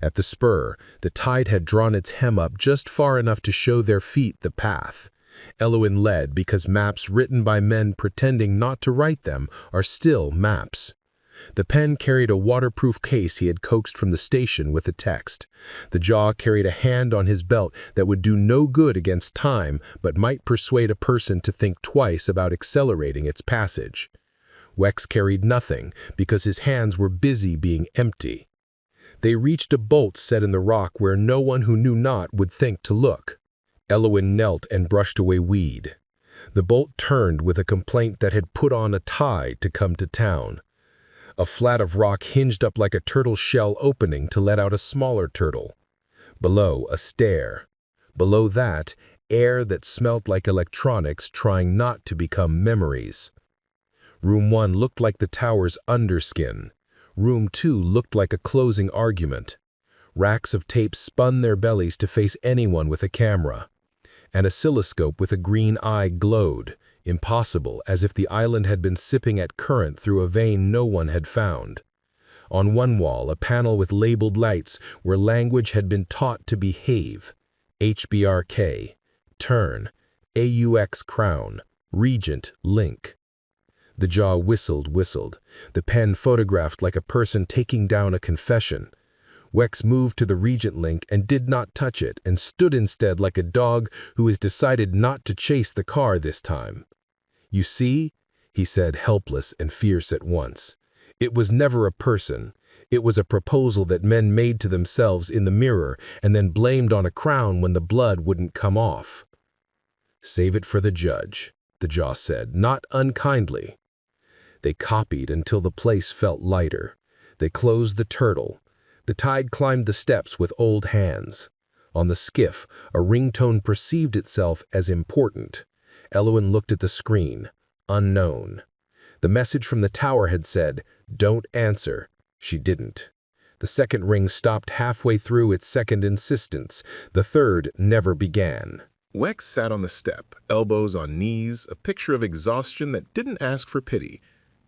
At the spur, the tide had drawn its hem up just far enough to show their feet the path. Elowen led because maps written by men pretending not to write them are still maps. The pen carried a waterproof case he had coaxed from the station with the text. The jaw carried a hand on his belt that would do no good against time but might persuade a person to think twice about accelerating its passage. Wex carried nothing because his hands were busy being empty. They reached a bolt set in the rock where no one who knew not would think to look. Elowen knelt and brushed away weed. The bolt turned with a complaint that had put on a tie to come to town. A flat of rock hinged up like a turtle shell opening to let out a smaller turtle. Below, a stair. Below that, air that smelt like electronics trying not to become memories. Room 1 looked like the tower's underskin. Room 2 looked like a closing argument. Racks of tape spun their bellies to face anyone with a camera. An oscilloscope with a green eye glowed, impossible, as if the island had been sipping at current through a vein no one had found. On one wall, a panel with labeled lights where language had been taught to behave. HBRK, turn, AUX Crown, Regent Link. The jaw whistled. The pen photographed like a person taking down a confession. Wex moved to the Regent link and did not touch it, and stood instead like a dog who has decided not to chase the car this time. "You see," he said, helpless and fierce at once. It was never a person. It was a proposal that men made to themselves in the mirror and then blamed on a crown when the blood wouldn't come off. "Save it for the judge," the jaw said, not unkindly. They copied until the place felt lighter. They closed the turtle. The tide climbed the steps with old hands. On the skiff, a ringtone perceived itself as important. Elowen looked at the screen. Unknown. The message from the tower had said, "Don't answer." She didn't. The second ring stopped halfway through its second insistence. The third never began. Wex sat on the step, elbows on knees, a picture of exhaustion that didn't ask for pity.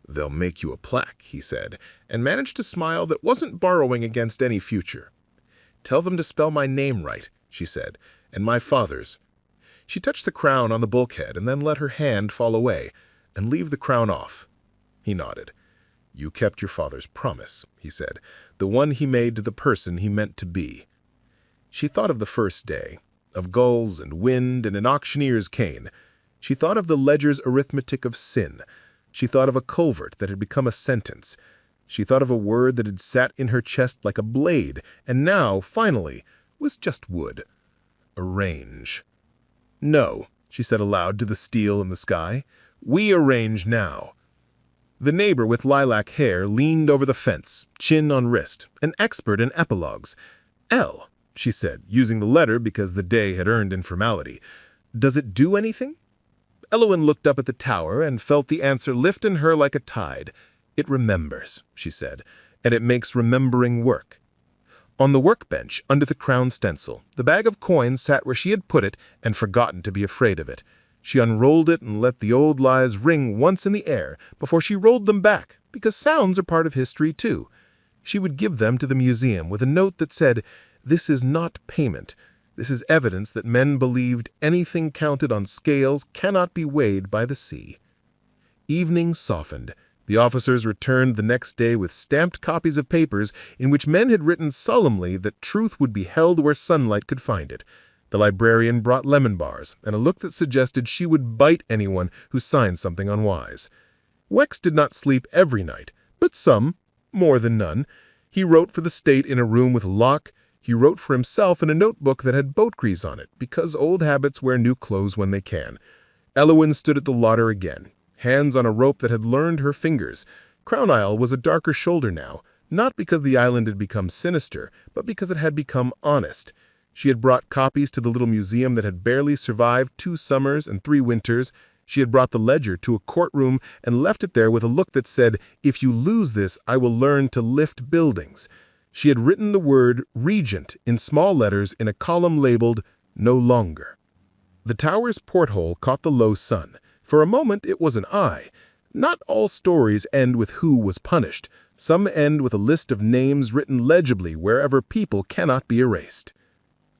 "They'll make you a plaque," he said, and managed a smile that wasn't borrowing against any future. "Tell them to spell my name right," she said, "and my father's." She touched the crown on the bulkhead and then let her hand fall away, "and leave the crown off." He nodded. "You kept your father's promise," he said, "the one he made to the person he meant to be." She thought of the first day, of gulls and wind and an auctioneer's cane. She thought of the ledger's arithmetic of sin. She thought of a culvert that had become a sentence. She thought of a word that had sat in her chest like a blade, and now, finally, was just wood. Arrange. "No," she said aloud to the steel in the sky. "We arrange now." The neighbor with lilac hair leaned over the fence, chin on wrist, an expert in epilogues. "L," she said, using the letter because the day had earned informality. "Does it do anything?" Elowen looked up at the tower and felt the answer lift in her like a tide. "It remembers," she said, "and it makes remembering work." On the workbench, under the crown stencil, the bag of coins sat where she had put it and forgotten to be afraid of it. She unrolled it and let the old lies ring once in the air before she rolled them back, because sounds are part of history too. She would give them to the museum with a note that said, "This is not payment. This is evidence that men believed anything counted on scales cannot be weighed by the sea." Evening softened. The officers returned the next day with stamped copies of papers in which men had written solemnly that truth would be held where sunlight could find it. The librarian brought lemon bars and a look that suggested she would bite anyone who signed something unwise. Wex did not sleep every night, but some, more than none. He wrote for the state in a room with a lock. He wrote for himself in a notebook that had boat grease on it, because old habits wear new clothes when they can. Elowen stood at the lauder again, hands on a rope that had learned her fingers. Crown Isle was a darker shoulder now, not because the island had become sinister, but because it had become honest. She had brought copies to the little museum that had barely survived 2 summers and 3 winters. She had brought the ledger to a courtroom and left it there with a look that said, "If you lose this, I will learn to lift buildings." She had written the word Regent in small letters in a column labeled "No Longer." The tower's porthole caught the low sun. For a moment it was an eye. Not all stories end with who was punished. Some end with a list of names written legibly wherever people cannot be erased.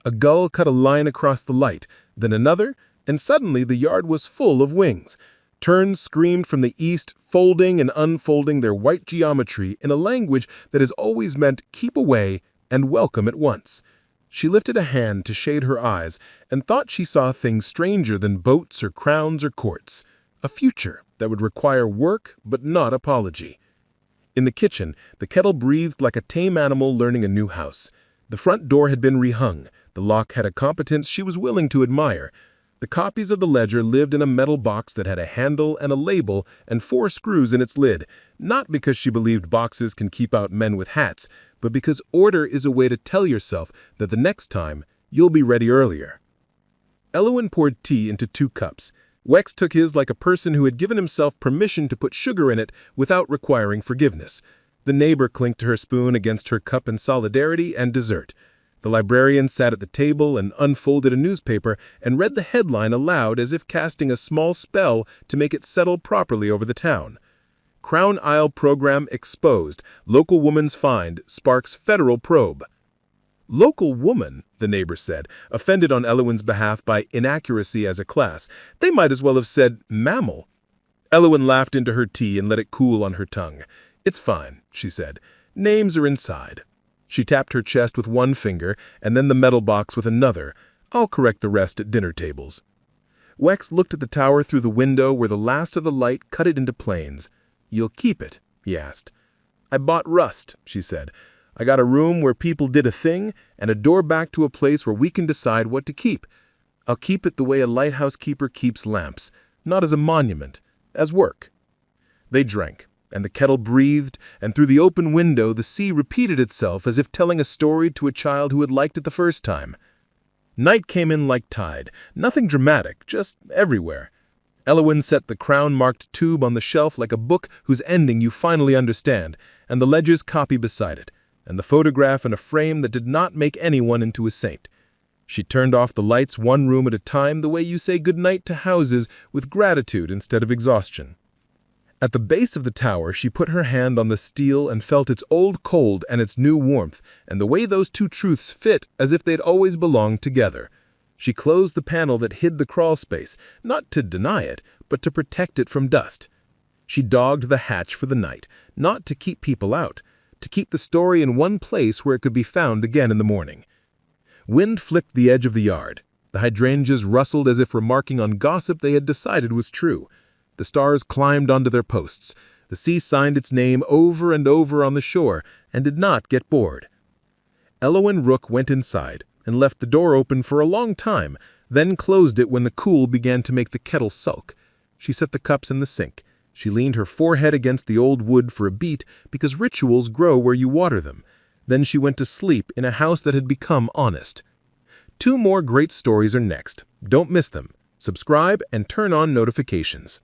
A gull cut a line across the light, then another, and suddenly the yard was full of wings. Terns screamed from the east, folding and unfolding their white geometry in a language that has always meant keep away and welcome at once. She lifted a hand to shade her eyes and thought she saw things stranger than boats or crowns or courts. A future that would require work but not apology. In the kitchen, the kettle breathed like a tame animal learning a new house. The front door had been rehung. The lock had a competence she was willing to admire. The copies of the ledger lived in a metal box that had a handle and a label and 4 screws in its lid, not because she believed boxes can keep out men with hats, but because order is a way to tell yourself that the next time you'll be ready earlier. Elowen poured tea into 2 cups. Wex took his like a person who had given himself permission to put sugar in it without requiring forgiveness. The neighbor clinked her spoon against her cup in solidarity and dessert. The librarian sat at the table and unfolded a newspaper and read the headline aloud as if casting a small spell to make it settle properly over the town. Crown Isle program exposed. Local woman's find sparks federal probe. "Local woman," the neighbor said, offended on Elowin's behalf by inaccuracy as a class. "They might as well have said mammal." Elowin laughed into her tea and let it cool on her tongue. "It's fine," she said. "Names are inside." She tapped her chest with one finger and then the metal box with another. "I'll correct the rest at dinner tables." Wex looked at the tower through the window where the last of the light cut it into planes. "You'll keep it?" he asked. "I bought Rust," she said. "I got a room where people did a thing and a door back to a place where we can decide what to keep. I'll keep it the way a lighthouse keeper keeps lamps, not as a monument, as work." They drank, and the kettle breathed, and through the open window the sea repeated itself as if telling a story to a child who had liked it the first time. Night came in like tide, nothing dramatic, just everywhere. Elowin set the crown-marked tube on the shelf like a book whose ending you finally understand, and the ledger's copy beside it, and the photograph in a frame that did not make anyone into a saint. She turned off the lights one room at a time the way you say goodnight to houses with gratitude instead of exhaustion. At the base of the tower, she put her hand on the steel and felt its old cold and its new warmth, and the way those two truths fit as if they'd always belonged together. She closed the panel that hid the crawl space, not to deny it, but to protect it from dust. She dogged the hatch for the night, not to keep people out, to keep the story in one place where it could be found again in the morning. Wind flicked the edge of the yard. The hydrangeas rustled as if remarking on gossip they had decided was true. The stars climbed onto their posts. The sea signed its name over and over on the shore and did not get bored. Elowin Rook went inside and left the door open for a long time, then closed it when the cool began to make the kettle sulk. She set the cups in the sink. She leaned her forehead against the old wood for a beat because rituals grow where you water them. Then she went to sleep in a house that had become honest. 2 more great stories are next. Don't miss them. Subscribe and turn on notifications.